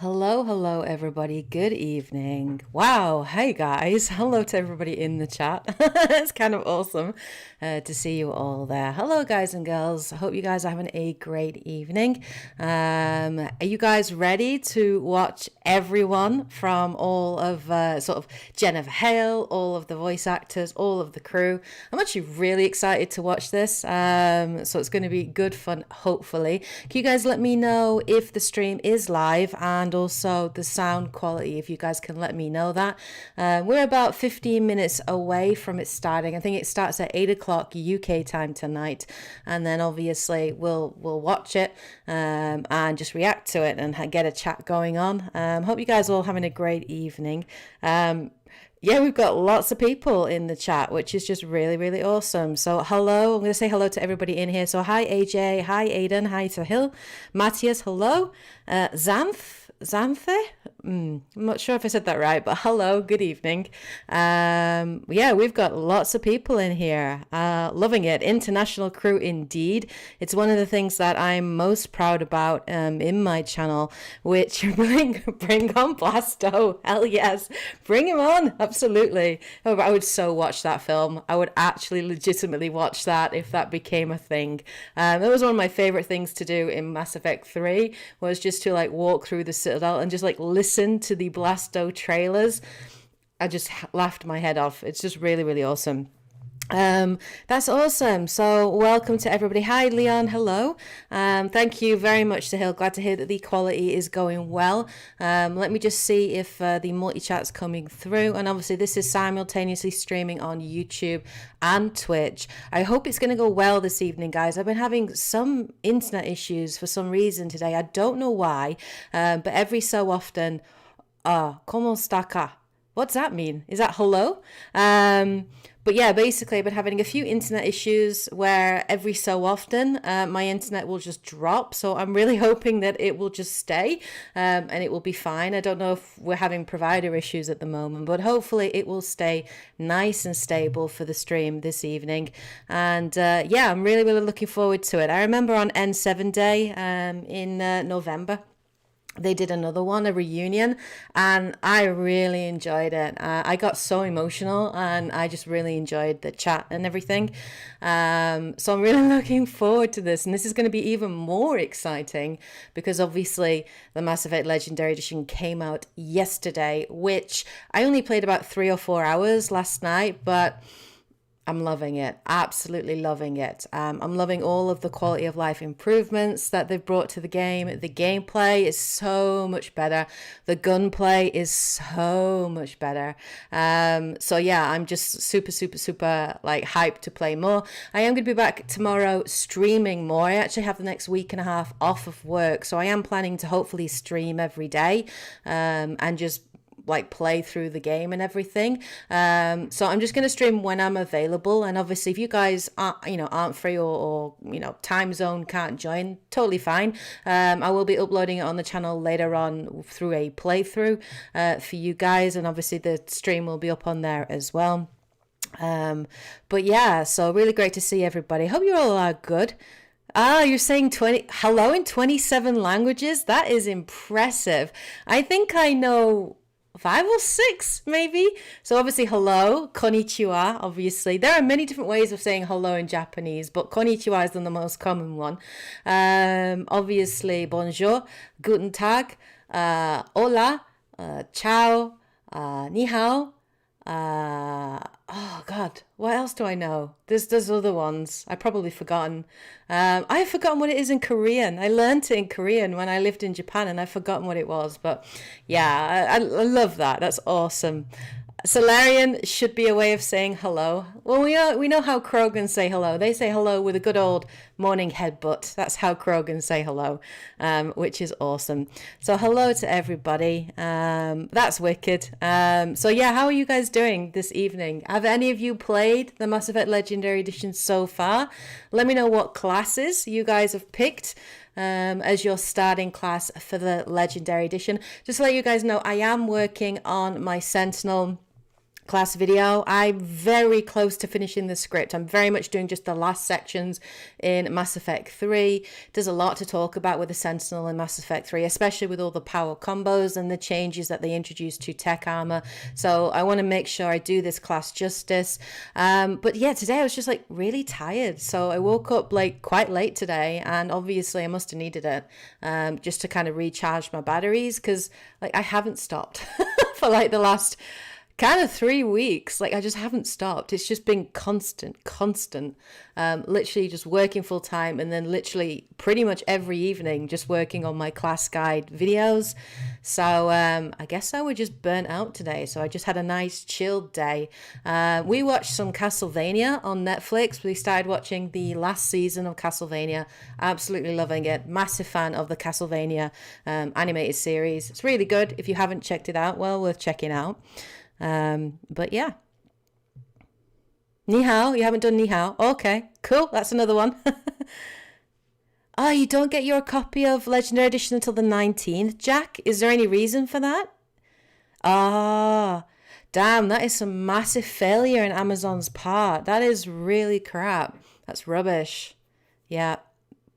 Hello, everybody. Good evening. Wow. Hey, guys. Hello to everybody in the chat. It's kind of awesome to see you all there. Hello, guys and girls. I hope you guys are having a great evening. Are you guys ready to watch everyone from all of sort of Jennifer Hale, all of the voice actors, all of the crew? I'm actually really excited to watch this. So it's going to be good fun, hopefully. Can you guys let me know if the stream is live and also the sound quality, if you guys can let me know that. We're about 15 minutes away from it starting. I think it starts at 8 o'clock UK time tonight, and then obviously we'll watch it and just react to it and get a chat going on. Hope you guys are all having a great evening. Yeah, we've got lots of people in the chat, which is just really, really awesome. So hello, I'm going to say hello to everybody in here. So hi AJ, hi Aidan, hi Sahil, Matthias, hello, Xanthe, I'm not sure if I said that right, but hello, good evening. Yeah, we've got lots of people in here, loving it. International crew indeed. It's one of the things that I'm most proud about in my channel, which bring on Blasto. Hell yes, bring him on, absolutely. Oh, I would so watch that film. I would actually legitimately watch that if that became a thing. It was one of my favorite things to do in Mass Effect 3, was just to like walk through the Citadel and just like listen to the Blasto trailers. I just laughed my head off. It's just really, really awesome. That's awesome. So welcome to everybody. Hi Leon, hello. Thank you very much to Hale. Glad to hear that the quality is going well. Let me just see if the multi-chat's coming through, and obviously this is simultaneously streaming on YouTube and Twitch. I hope it's going to go well this evening, guys. I've been having some internet issues for some reason today. I don't know why, but every so often, ¿cómo está acá? What's that mean? Is that hello? But yeah, basically I've been having a few internet issues where every so often my internet will just drop. So I'm really hoping that it will just stay and it will be fine. I don't know if we're having provider issues at the moment, but hopefully it will stay nice and stable for the stream this evening. And yeah, I'm really, really looking forward to it. I remember on N7 Day in November, they did another one, a reunion, and I really enjoyed it. I got so emotional and I just really enjoyed the chat and everything. So I'm really looking forward to this, and this is going to be even more exciting because obviously the Mass Effect Legendary Edition came out yesterday, which I only played about 3 or 4 hours last night, but I'm loving it, absolutely loving it. I'm loving all of the quality of life improvements that they've brought to the game. The gameplay is so much better. The gunplay is so much better. So yeah, I'm just super like hyped to play more. I am going to be back tomorrow streaming more. I actually have the next week and a half off of work, so I am planning to hopefully stream every day and just like play through the game and everything. So I'm just going to stream when I'm available, and obviously if you guys aren't free or time zone can't join, totally fine. I will be uploading it on the channel later on through a playthrough for you guys, and obviously the stream will be up on there as well. But yeah, so really great to see everybody. Hope you all are good. You're saying hello in 27 languages? That is impressive. I think I know 5 or 6 maybe. So obviously hello, konnichiwa, obviously. There are many different ways of saying hello in Japanese, but konnichiwa is the most common one. Obviously bonjour, guten tag, hola, ciao, ni hao. Oh God, what else do I know? There's other ones I've probably forgotten. I've forgotten what it is in Korean. I learned it in Korean when I lived in Japan, and I've forgotten what it was. But yeah, I love that. That's awesome. Solarian should be a way of saying hello. Well, we know how Krogans say hello. They say hello with a good old morning headbutt. That's how Krogans say hello, which is awesome. So hello to everybody. That's wicked. So yeah, how are you guys doing this evening? Have any of you played the Mass Effect Legendary Edition so far? Let me know what classes you guys have picked as your starting class for the Legendary Edition. Just to let you guys know, I am working on my Sentinel class video. I'm very close to finishing the script. I'm very much doing just the last sections in Mass Effect 3. There's a lot to talk about with the Sentinel in Mass Effect 3, especially with all the power combos and the changes that they introduced to tech armor. So I want to make sure I do this class justice. But yeah, today I was just like really tired. So I woke up like quite late today, and obviously I must have needed it just to kind of recharge my batteries, because like I haven't stopped for like the last kind of 3 weeks. Like I just haven't stopped. It's just been constant, literally just working full time, and then literally pretty much every evening just working on my class guide videos. So I guess I was just burnt out today. So I just had a nice chilled day. We watched some Castlevania on Netflix. We started watching the last season of Castlevania. Absolutely loving it. Massive fan of the Castlevania animated series. It's really good. If you haven't checked it out, well worth checking out. But yeah. Ni hao, you haven't done ni hao. Okay, cool. That's another one. Oh, you don't get your copy of Legendary Edition until the 19th, Jack? Is there any reason for that? Ah, damn, that is some massive failure in Amazon's part. That is really crap. That's rubbish. Yeah.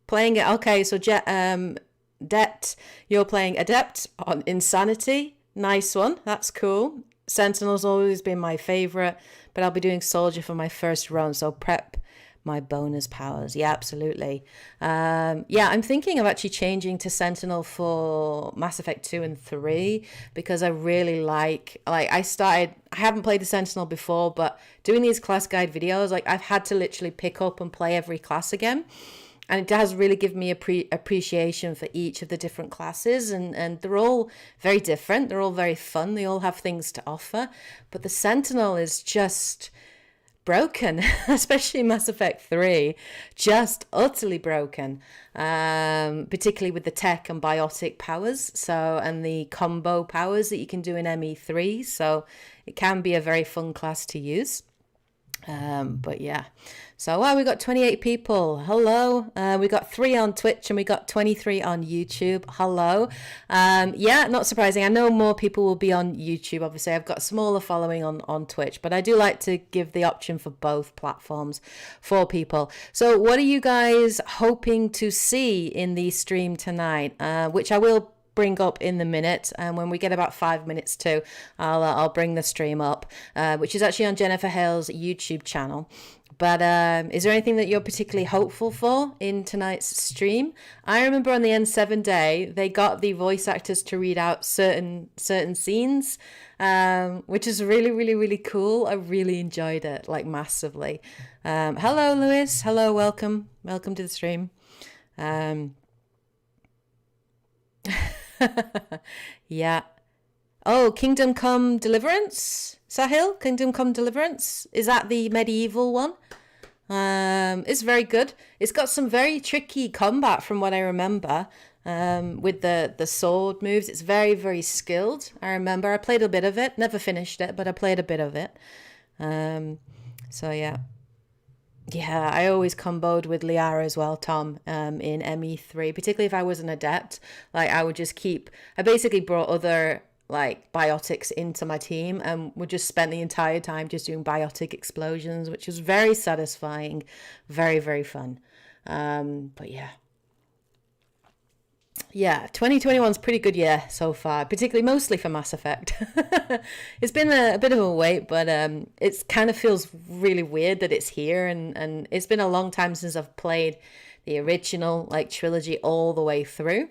Playing it. Okay, so Det, you're playing Adept on Insanity. Nice one. That's cool. Sentinel's always been my favorite, but I'll be doing Soldier for my first run, so prep my bonus powers. Yeah, absolutely. Yeah, I'm thinking of actually changing to Sentinel for Mass Effect 2 and 3, because I really like I haven't played the Sentinel before, but doing these class guide videos, like I've had to literally pick up and play every class again. And it does really give me appreciation for each of the different classes. And they're all very different. They're all very fun. They all have things to offer. But the Sentinel is just broken, especially Mass Effect 3. Just utterly broken. Particularly with the tech and biotic powers. And the combo powers that you can do in ME3. So it can be a very fun class to use. But yeah, so wow, we got 28 people. Hello. We got 3 on Twitch and we got 23 on YouTube. Hello. Yeah, not surprising. I know more people will be on YouTube. Obviously, I've got a smaller following on Twitch, but I do like to give the option for both platforms for people. So what are you guys hoping to see in the stream tonight? Which I will bring up in the minute, and when we get about 5 minutes to, I'll bring the stream up, which is actually on Jennifer Hale's YouTube channel. But is there anything that you're particularly hopeful for in tonight's stream? I remember on the N7 day, they got the voice actors to read out certain scenes, which is really, really, really cool. I really enjoyed it, like massively. Hello, Lewis. Hello, welcome to the stream. Yeah. Oh, Kingdom Come Deliverance? Sahil? Kingdom Come Deliverance? Is that the medieval one? It's very good. It's got some very tricky combat from what I remember. With the sword moves. It's very, very skilled. I remember I played a bit of it. Never finished it, but I played a bit of it. So yeah. Yeah, I always comboed with Liara as well, Tom, in ME3, particularly if I was an adept. Like, I would just I basically brought other, like, biotics into my team and would just spend the entire time just doing biotic explosions, which was very satisfying, very, very fun. But yeah. Yeah, 2021's pretty good year so far, particularly mostly for Mass Effect. It's been a bit of a wait, but it kind of feels really weird that it's here, and it's been a long time since I've played the original like trilogy all the way through.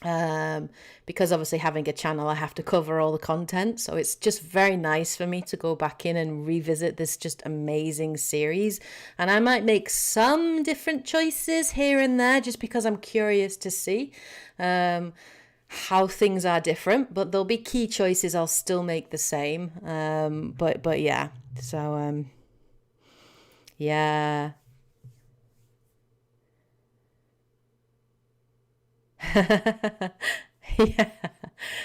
Because obviously having a channel, I have to cover all the content, so it's just very nice for me to go back in and revisit this just amazing series. And I might make some different choices here and there just because I'm curious to see how things are different, but there'll be key choices I'll still make the same. But yeah, so yeah. Yeah.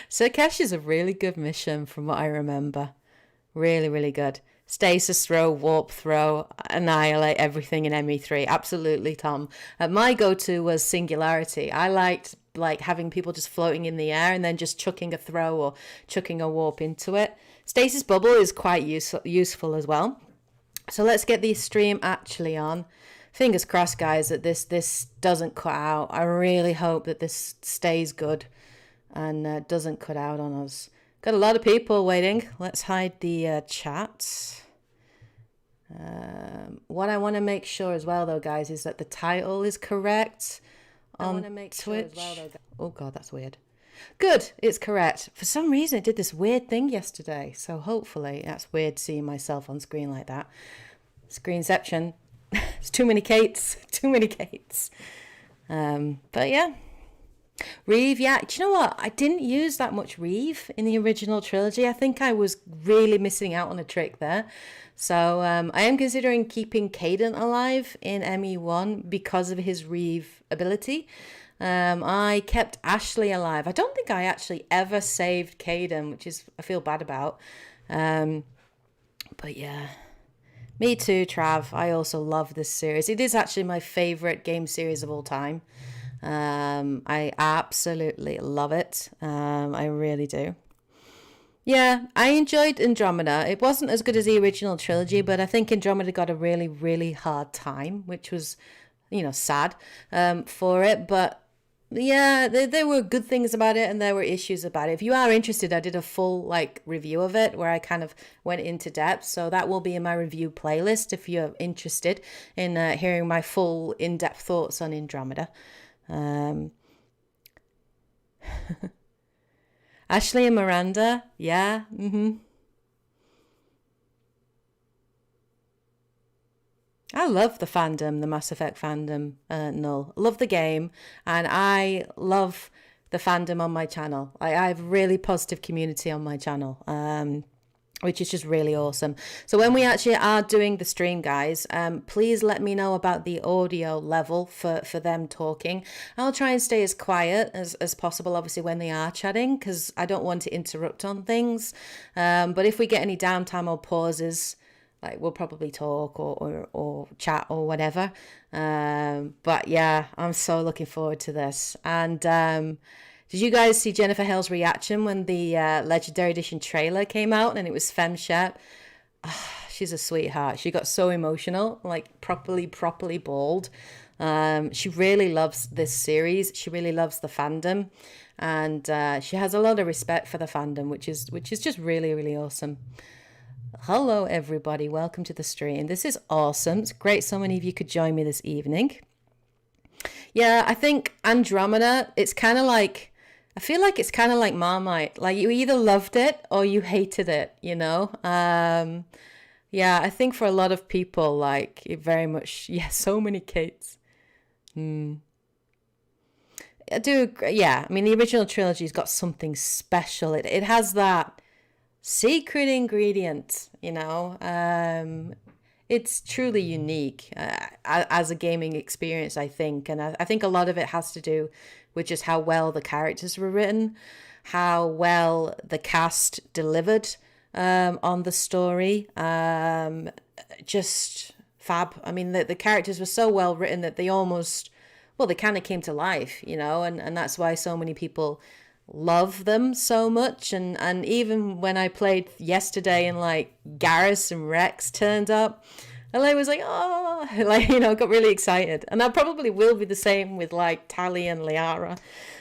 Surkesh is a really good mission from what I remember. Really, really good. Stasis throw, warp throw, annihilate everything in ME3. Absolutely, Tom. My go-to was Singularity. I liked like having people just floating in the air and then just chucking a throw or chucking a warp into it. Stasis bubble is quite useful as well. So let's get the stream actually on. Fingers crossed, guys, that this doesn't cut out. I really hope that this stays good and doesn't cut out on us. Got a lot of people waiting. Let's hide the chat. What I want to make sure as well, though, guys, is that the title is correct on Twitch. Sure as well, though, oh, God, that's weird. Good, it's correct. For some reason, it did this weird thing yesterday. So hopefully, that's weird seeing myself on screen like that. Screenception. It's too many Kates. Too many Kates. But yeah. Reeve, yeah. Do you know what? I didn't use that much Reeve in the original trilogy. I think I was really missing out on a trick there. So I am considering keeping Caden alive in ME1 because of his Reeve ability. I kept Ashley alive. I don't think I actually ever saved Caden, which is I feel bad about. But yeah. Me too, Trav. I also love this series. It is actually my favorite game series of all time. I absolutely love it. I really do. Yeah, I enjoyed Andromeda. It wasn't as good as the original trilogy, but I think Andromeda got a really, really hard time, which was, sad for it. But yeah, there were good things about it and there were issues about it. If you are interested, I did a full review of it where I kind of went into depth. So that will be in my review playlist if you're interested in hearing my full in-depth thoughts on Andromeda. Ashley and Miranda, yeah. I love the fandom, the Mass Effect fandom, Null. Love the game, and I love the fandom on my channel. I have a really positive community on my channel, which is just really awesome. So when we actually are doing the stream, guys, please let me know about the audio level for them talking. I'll try and stay as quiet as possible, obviously, when they are chatting, because I don't want to interrupt on things. But if we get any downtime or pauses, we'll probably talk or chat or whatever. But yeah, I'm so looking forward to this. And did you guys see Jennifer Hale's reaction when the Legendary Edition trailer came out and it was FemShep? She's a sweetheart. She got so emotional, properly bawled. She really loves this series. She really loves the fandom. And she has a lot of respect for the fandom, which is just really, really awesome. Hello, everybody. Welcome to the stream. This is awesome. It's great so many of you could join me this evening. Yeah, I think Andromeda, it's kind of I feel like it's kind of like Marmite. You either loved it or you hated it, Yeah, I think for a lot of people, it very much, so many Kates. I do agree. Yeah, I mean, the original trilogy's got something special. It has that secret ingredient, it's truly unique as a gaming experience, I think. And I think a lot of it has to do with just how well the characters were written, how well the cast delivered on the story. Just fab. I mean, the characters were so well written that they almost, they kind of came to life, and that's why so many people love them so much. And even when I played yesterday and Garrus and Rex turned up, LA was got really excited. And that probably will be the same with Tali and Liara.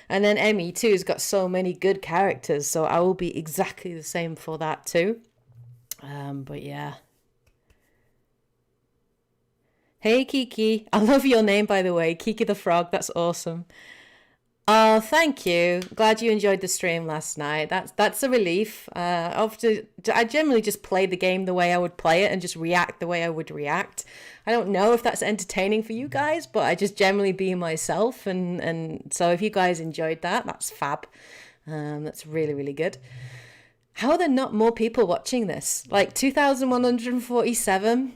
And then Emmy too has got so many good characters, so I will be exactly the same for that too. But yeah. Hey Kiki, I love your name, by the way, Kiki the Frog. That's awesome. Oh, thank you. Glad you enjoyed the stream last night. That's a relief. I generally just play the game the way I would play it and just react the way I would react. I don't know if that's entertaining for you guys, but I just generally be myself. And so if you guys enjoyed that, that's fab. That's really, really good. How are there not more people watching this? 2,147?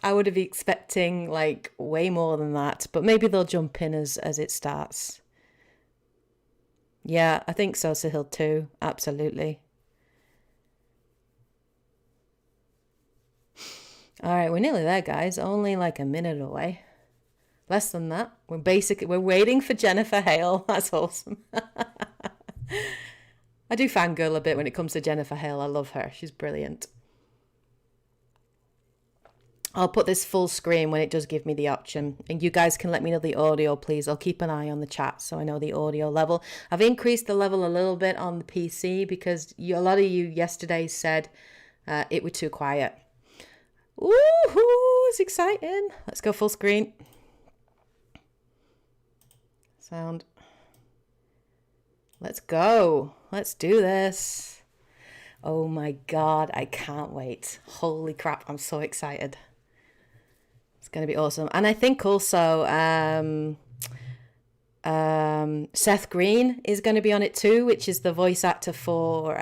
I would have been expecting way more than that, but maybe they'll jump in as it starts. Yeah, I think so, Sahil, too. Absolutely. All right, we're nearly there, guys. Only a minute away. Less than that. We're waiting for Jennifer Hale. That's awesome. I do fangirl a bit when it comes to Jennifer Hale. I love her. She's brilliant. I'll put this full screen when it does give me the option. And you guys can let me know the audio, please. I'll keep an eye on the chat so I know the audio level. I've increased the level a little bit on the PC because a lot of you yesterday said it was too quiet. Woohoo! It's exciting. Let's go full screen. Sound. Let's go. Let's do this. Oh my God, I can't wait. Holy crap, I'm so excited. It's going to be awesome. And I think also Seth Green is going to be on it too, which is the voice actor for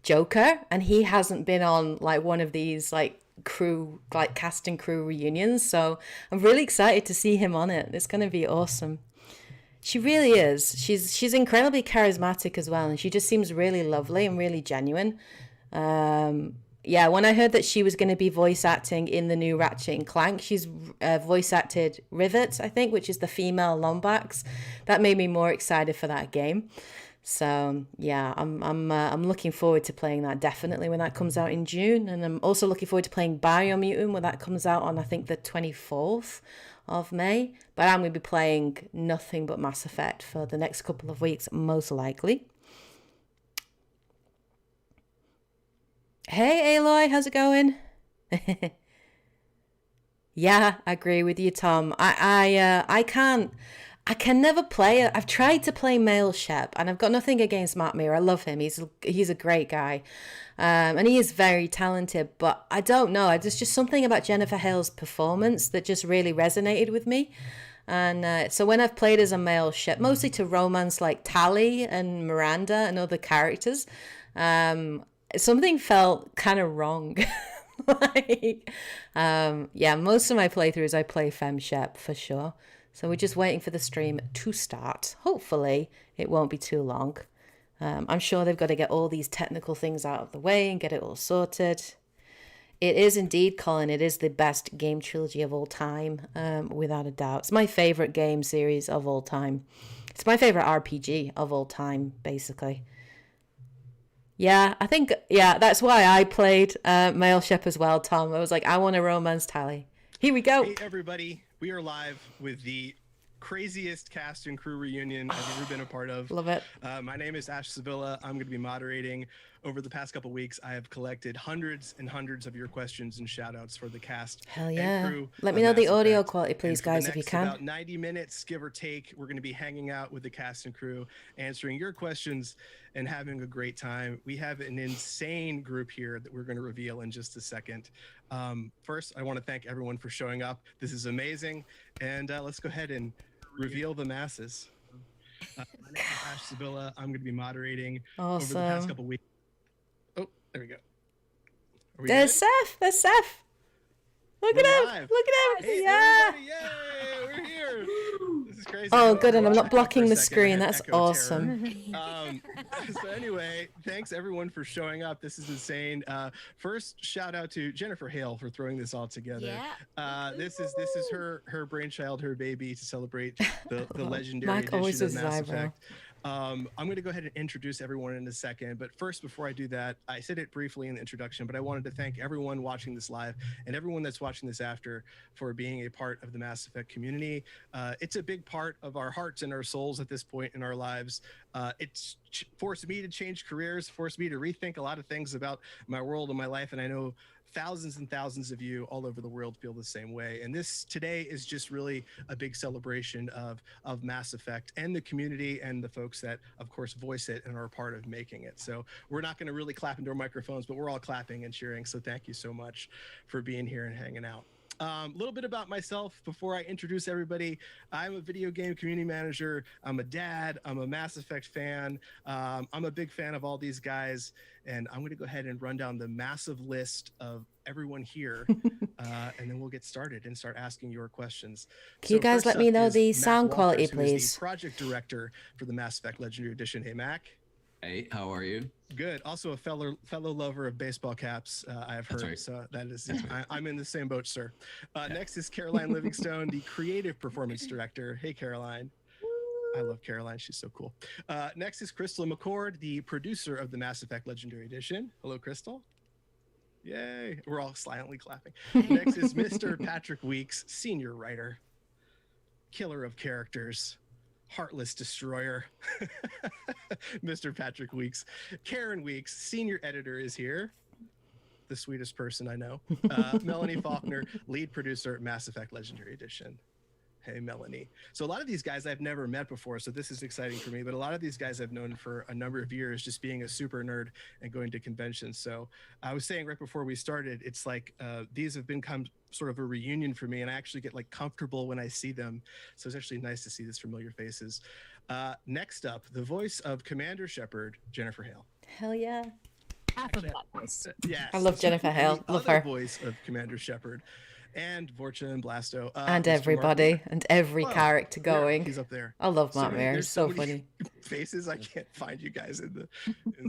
Joker. And he hasn't been on like one of these like cast and crew reunions. So I'm really excited to see him on it. It's going to be awesome. She really is. She's incredibly charismatic as well, and she just seems really lovely and really genuine. Yeah, when I heard that she was going to be voice acting in the new Ratchet and Clank, she's voice acted Rivet, I think, which is the female Lombax. That made me more excited for that game. So yeah, I'm looking forward to playing that definitely when that comes out in June, and I'm also looking forward to playing Biomutant when that comes out on I think the 24th of May. But I'm going to be playing nothing but Mass Effect for the next couple of weeks, most likely. Hey Aloy, how's it going? Yeah, I agree with you, Tom. I can never play it. I've tried to play male Shep, and I've got nothing against Matt Mir. I love him. He's a great guy, and he is very talented. But I don't know. There's just something about Jennifer Hale's performance that just really resonated with me. And so when I've played as a male Shep, mostly to romance like Tally and Miranda and other characters, something felt kind of wrong. Yeah, most of my playthroughs I play Femme Shep for sure. So we're just waiting for the stream to start. Hopefully it won't be too long. I'm sure they've got to get all these technical things out of the way and get it all sorted. It is indeed, Colin, it is the best game trilogy of all time, without a doubt. It's my favorite game series of all time. It's my favorite RPG of all time, basically. Yeah, I think, yeah, that's why I played Male Shep as well, Tom. I was like, I want a romance Tally. Here we go. Hey, everybody. We are live with the craziest cast and crew reunion I've ever been a part of. Love it. My name is Ash Sevilla. I'm going to be moderating. Over the past couple weeks, I have collected hundreds and hundreds of your questions and shout outs for the cast and crew. Let me know the audio quality, please, guys, if you can. About 90 minutes, give or take, we're going to be hanging out with the cast and crew, answering your questions and having a great time. We have an insane group here that we're going to reveal in just a second. First, I want to thank everyone for showing up. This is amazing. And let's go ahead and reveal the masses. My name is Ash Sevilla. I'm going to be moderating over the past couple weeks. Oh, there we go. There's Seth. There's Seth. Look at him. Look at him. Hey, yeah. Yay, we're here. This is crazy. Oh, good. And I'm not blocking the screen. That's awesome. So anyway, thanks everyone for showing up. This is insane. First, shout out to Jennifer Hale for throwing this all together. Yeah. This is her brainchild, her baby, to celebrate the legendary edition of Mass Effect. I'm going to go ahead and introduce everyone in a second, but first, before I do that, I said it briefly in the introduction, but I wanted to thank everyone watching this live and everyone that's watching this after for being a part of the Mass Effect community. It's a big part of our hearts and our souls at this point in our lives. It's forced me to change careers, forced me to rethink a lot of things about my world and my life, and I know thousands and thousands of you all over the world feel the same way. And this today is just really a big celebration of Mass Effect and the community and the folks that, of course, voice it and are a part of making it. So we're not going to really clap into our microphones, but we're all clapping and cheering. So thank you so much for being here and hanging out. A little bit about myself before I introduce everybody. I'm a video game community manager. I'm a dad. I'm a Mass Effect fan. I'm a big fan of all these guys. And I'm going to go ahead and run down the massive list of everyone here. And then we'll get started and start asking your questions. Can you guys let me know the sound quality, Walters, please? The project director for the Mass Effect Legendary Edition. Hey, Mac. Hey, how are you? Good. Also a fellow lover of baseball caps, I've heard. Right. So that is, I'm in the same boat, sir. Next is Caroline Livingstone, the creative performance director. Hey, Caroline. I love Caroline. She's so cool. Next is Crystal McCord, the producer of the Mass Effect Legendary Edition. Hello, Crystal. Yay. We're all silently clapping. Next is Mr. Patrick Weeks, senior writer, killer of characters, heartless destroyer. Mr. Patrick Weeks. Karen Weeks, senior editor, is here. The sweetest person I know. Melanie Faulkner, lead producer, Mass Effect Legendary Edition. Hey, Melanie. So a lot of these guys I've never met before, so this is exciting for me, but a lot of these guys I've known for a number of years, just being a super nerd and going to conventions. So I was saying right before we started, it's like these have become sort of a reunion for me, and I actually get like comfortable when I see them. So it's actually nice to see these familiar faces. Next up, the voice of Commander Shepard, Jennifer Hale. Hell yeah. Half of that voice. Yes. I love Jennifer Hale. The Love other her. voice of Commander Shepard. And Vorcha and Blasto. And Mr. everybody, Mark. and every character going. He's up there. I love Matt Sorry, Mayer. there's He's so many funny. Faces, I can't find you guys in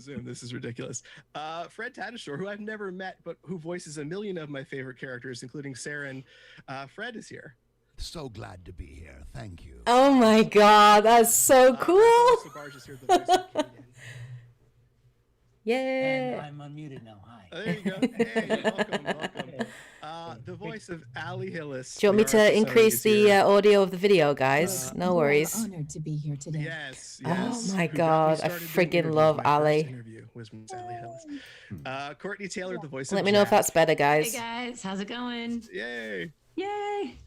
Zoom. This is ridiculous. Fred Tatasciore, who I've never met, but who voices a million of my favorite characters, including Saren. Fred is here. So glad to be here. Thank you. Oh my God, that's so cool. Sabarge is here, the voice of Kenyon. Yeah. And I'm unmuted now. Hi. There you go. Hey, welcome. The voice of Ali Hillis. Do you want me to increase the audio of the video, guys? No worries. Honored to be here today. Yes. Oh my Who got me God, I started doing friggin' interviews. love My first Ali. Interview was Miss Ali Hillis. Courtney Taylor, the voice of Let me know if Jack. that's better, guys. Hey guys, how's it going? Yay. Yay!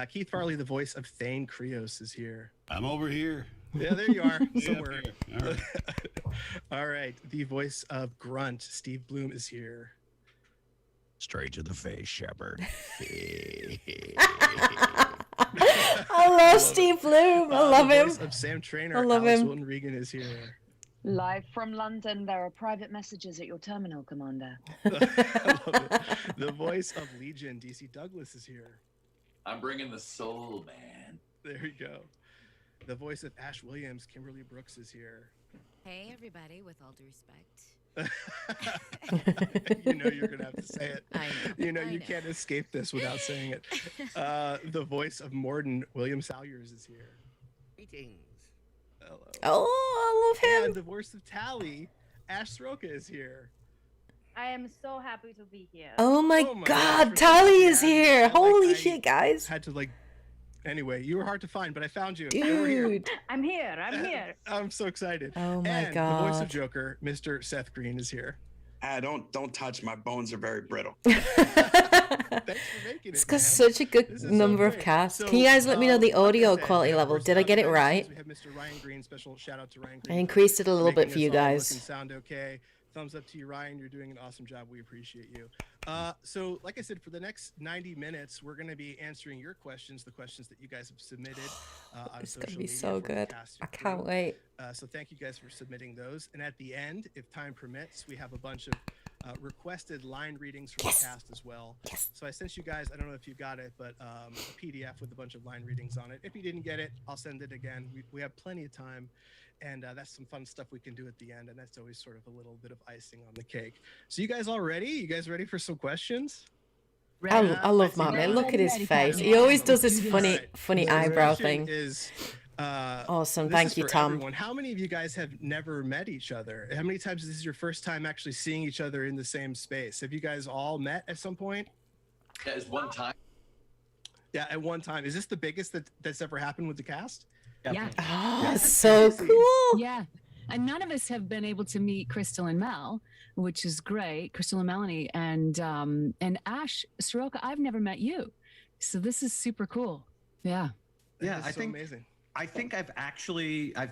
Keith Farley, the voice of Thane Krios, is here. I'm over here. Yeah, there you are. Yeah, Somewhere. up here. All right. All right. The voice of Grunt, Steve Bloom, is here. Straight to the face, Shepard. I love Steve Bloom. I love the him. voice of Sam Trainer, I love Alex him. Wilton Regan, is here. Live from London, there are private messages at your terminal, Commander. I love it. The voice of Legion, DC Douglas, is here. I'm bringing the soul, man. There you go. The voice of Ash Williams, Kimberly Brooks, is here. Hey, everybody, with all due respect. You know you're going to have to say it. I know. You know I you know. can't escape this without saying it. The voice of Morden, William Salyers, is here. Greetings. Hello. Oh, I love And him. the voice of Tally, Ash Soroka, is here. I am so happy to be here. Oh my Oh my God, gosh, Tally is yeah, here. like, Holy I shit, guys. Had to anyway, you were hard to find, but I found you. You were here. Dude. I'm here. I'm here. I'm so excited. Oh my And the voice of God. Joker, Mr. Seth Green, is here. Don't touch. My bones are very brittle. Thanks for making It's it, got man. such a good This is so number of great. casts. So, Can you guys let me know the like I audio said, quality yeah, level? first Did I get it up, right? We have Mr. Ryan Green. Special shout out to Ryan I Green. increased it a little bit making for you us all look guys. and sound okay. Thumbs up to you, Ryan. You're doing an awesome job. We appreciate you. So, like I said, for the next 90 minutes, we're going to be answering your questions, the questions that you guys have submitted on It's social gonna be media so for the good. cast I and can't crew. wait. So thank you guys for submitting those. And at the end, if time permits, we have a bunch of requested line readings from Yes. the cast as well. Yes. So I sent you guys, I don't know if you got it, but a PDF with a bunch of line readings on it. If you didn't get it, I'll send it again. We have plenty of time. And that's some fun stuff we can do at the end. And that's always sort of a little bit of icing on the cake. So you guys all ready? You guys ready for some questions? I love Matt Mayer. Look at his face. He always does this funny The eyebrow question thing. Is, Awesome. this Thank is you, for Tom. everyone. How many of you guys have never met each other? How many times this is your first time actually seeing each other in the same space? Have you guys all met at some point? That is one time. Yeah, at one time. Is this the biggest that's ever happened with the cast? Yeah. Oh, so cool. Yeah. And none of us have been able to meet Crystal and Mel, which is great. Crystal and Melanie and Ash Soroka. I've never met you, so this is super cool. Yeah. That is I so think amazing. I've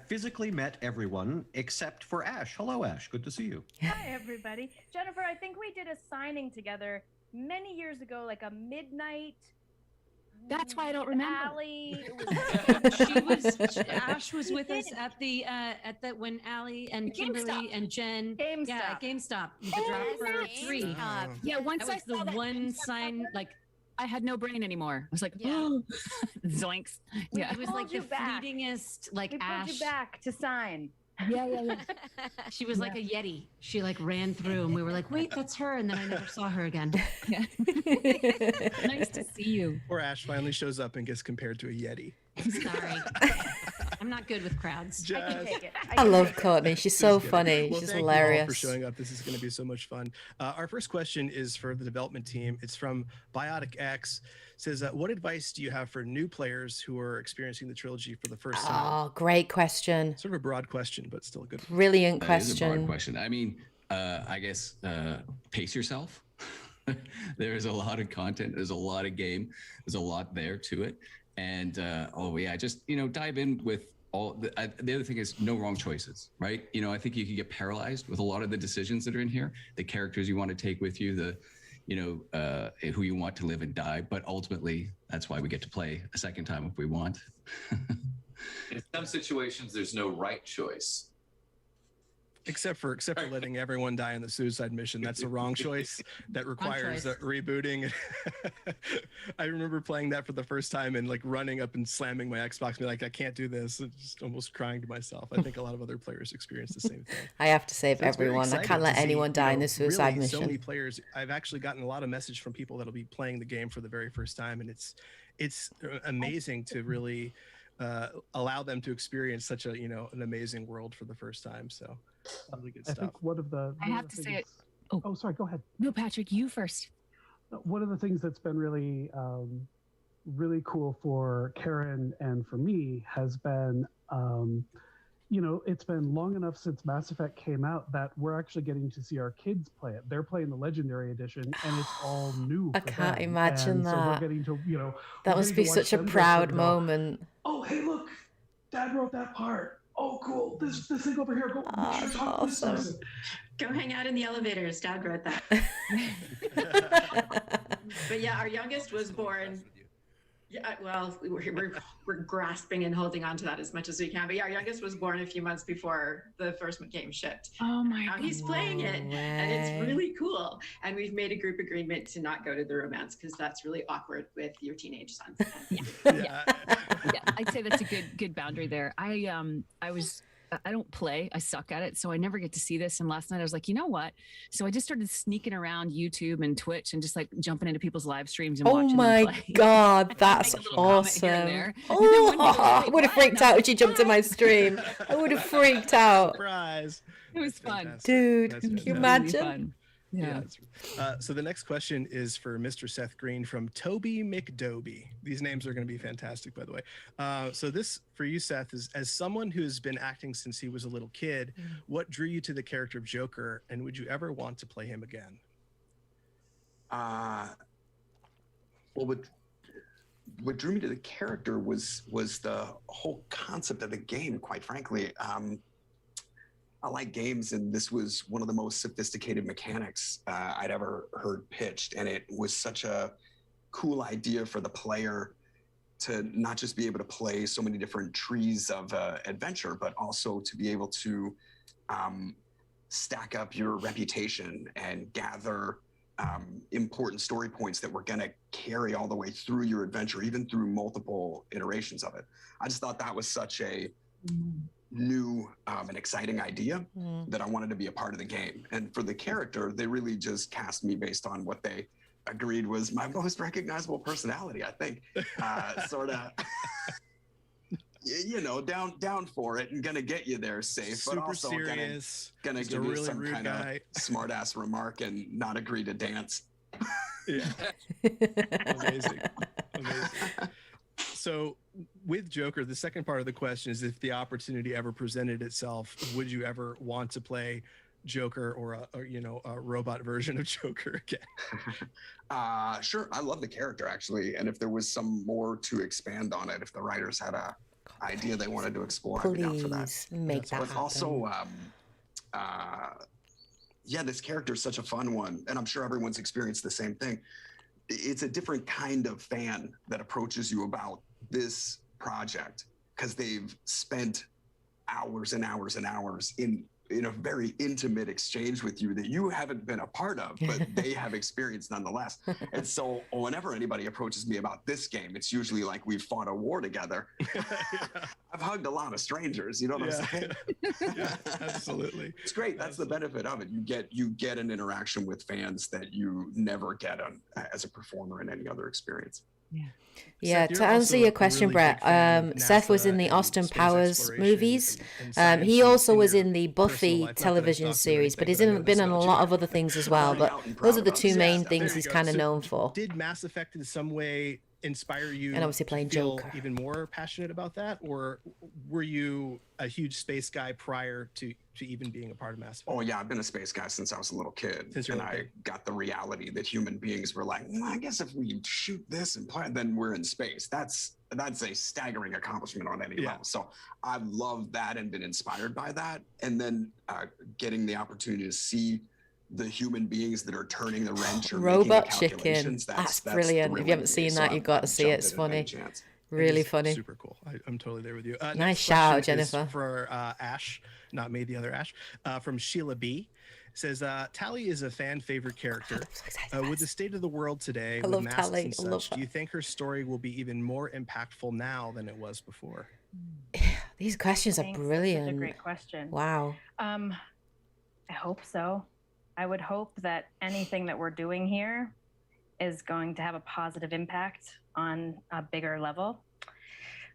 physically met everyone except for Ash. Hello, Ash. Good to see you. Hi, everybody. Jennifer, I think we did a signing together many years ago, like a midnight. That's why I don't remember. Alley. Ash was with us at the when Allie and Kimberly GameStop. and Jen. GameStop. Yeah, at GameStop. The drop for 3. GameStop. Yeah. Once That I was saw the that one GameStop sign, cover, like I had no brain anymore. I was like, Yeah. oh, zoinks. Yeah. it was pulled like the you back. fleetingest, like We pulled Ash. you back to sign. Yeah. She was like a Yeti. She like ran through and we were like, wait, that's her. And then I never saw her again. Yeah. Nice to see you. Or Ash finally shows up and gets compared to a Yeti. Sorry. I'm not good with crowds. I can take it. I love Courtney. She's so Good. funny. Well, She's thank you all hilarious. for showing up. This is going to be so much fun. Our first question is for the development team. It's from Biotic X. It says, what advice do you have for new players who are experiencing the trilogy for the first time? Oh, great question. Sort of a broad question, but still a good one. Brilliant That is a broad question. question. I mean, I guess pace yourself. There's a lot of content. There's a lot of game. There's a lot there to it. And just dive in with all. The other thing is no wrong choices, right? I think you can get paralyzed with a lot of the decisions that are in here. The characters you want to take with you, who you want to live and die. But ultimately, that's why we get to play a second time if we want. In some situations, there's no right choice. Except for letting everyone die in the suicide mission. That's a wrong choice. That requires rebooting. I remember playing that for the first time and like running up and slamming my Xbox and be like, I can't do this. And just almost crying to myself. I think a lot of other players experience the same thing. I have to save So it's very everyone. I exciting can't let to see, anyone die in the suicide really, mission. So many players. I've actually gotten a lot of message from people that'll be playing the game for the very first time, and it's amazing to really allow them to experience such a an amazing world for the first time. So really good I stuff. think one of the I have to say it. Oh, sorry. Go ahead. No, Patrick, you first. One of the things that's been really, really cool for Karen and for me has been, it's been long enough since Mass Effect came out that we're actually getting to see our kids play it. They're playing the Legendary Edition, and it's all new. I for can't them. imagine And that. So we're getting to, That we're must getting be to watch such a them go proud through and go, moment. oh, hey, look, Dad wrote that part. Oh, cool. This thing over here. Go make sure to talk to this person. Go hang out in the elevators. Dad wrote that. But yeah, our youngest was born. Yeah, well, we're grasping and holding on to that as much as we can. But yeah, our youngest was born a few months before the first game shipped. Oh my Now God. he's playing it, and it's really cool. And we've made a group agreement to not go to the romance because that's really awkward with your teenage sons. Yeah, I'd say that's a good boundary there. I don't play. I suck at it, so I never get to see this. And last night I was like, you know what? So I just started sneaking around YouTube and Twitch and just like jumping into people's live streams and Oh watching them my play. God, that's Make a little comment here and awesome. there. Oh, And then one day I was I would have like, freaked out if she jumped in my stream. I would have freaked out. Surprise. It was fun. Dude, That's can you fantastic. imagine? Fun. Yeah. So the next question is for Mr. Seth Green from Toby McDoby. These names are going to be fantastic, by the way. So this for you, Seth, is as someone who's been acting since he was a little kid, what drew you to the character of Joker, and would you ever want to play him again? Well, what drew me to the character was the whole concept of the game, quite frankly. I like games, and this was one of the most sophisticated mechanics I'd ever heard pitched, and it was such a cool idea for the player to not just be able to play so many different trees of adventure, but also to be able to stack up your reputation and gather important story points that were going to carry all the way through your adventure, even through multiple iterations of it. I just thought that was such a new and exciting idea that I wanted to be a part of the game. And for the character, they really just cast me based on what they agreed was my most recognizable personality, I think. Sort of, down for it and gonna get you there safe, Super but also serious, gonna just give a you really some rude kind of guy. smart ass remark and not agree to dance. Yeah. Amazing. So with Joker, the second part of the question is, if the opportunity ever presented itself, would you ever want to play Joker or a robot version of Joker again? Sure. I love the character, actually. And if there was some more to expand on it, if the writers had a idea they wanted to explore, I'd be down for that. Please make that But happen. also, this character is such a fun one, and I'm sure everyone's experienced the same thing. It's a different kind of fan that approaches you about this project because they've spent hours and hours and hours in in a very intimate exchange with you that you haven't been a part of, but they have experienced nonetheless. And so whenever anybody approaches me about this game, it's usually like we've fought a war together. I've hugged a lot of strangers, you know what I'm saying? Yeah, absolutely. It's great. That's the benefit of it. You get an interaction with fans that you never get as a performer in any other experience. Yeah, Seth, to answer your question, Brett, Seth was in the Austin Powers movies. He also was in the Buffy television series, but he's been in a lot of other things as well. But those are the two main things he's kind of known for. Did Mass Effect in some way inspire you and obviously playing to feel Joker. even more passionate about that, or were you a huge space guy prior to even being a part of Mass Effect? Oh yeah, I've been a space guy since I was a little kid, and I got the reality that human beings were like, I guess if we shoot this and play, then we're in space. That's a staggering accomplishment on any level. So I've loved that and been inspired by that, and then getting the opportunity to see the human beings that are turning the wrench or Robot making the Chicken. calculations. That's brilliant. If you haven't seen that, you've got to see it. It's funny. Really funny. Super cool. I'm totally there with you. Nice shout out, Jennifer. For Ash, not me, the other Ash, from Sheila B. Says, Tally is a fan favorite character. With the state of the world today, with masks and such, do you think her story will be even more impactful now than it was before? These questions are brilliant. That's a great question. Wow. I hope so. I would hope that anything that we're doing here is going to have a positive impact on a bigger level.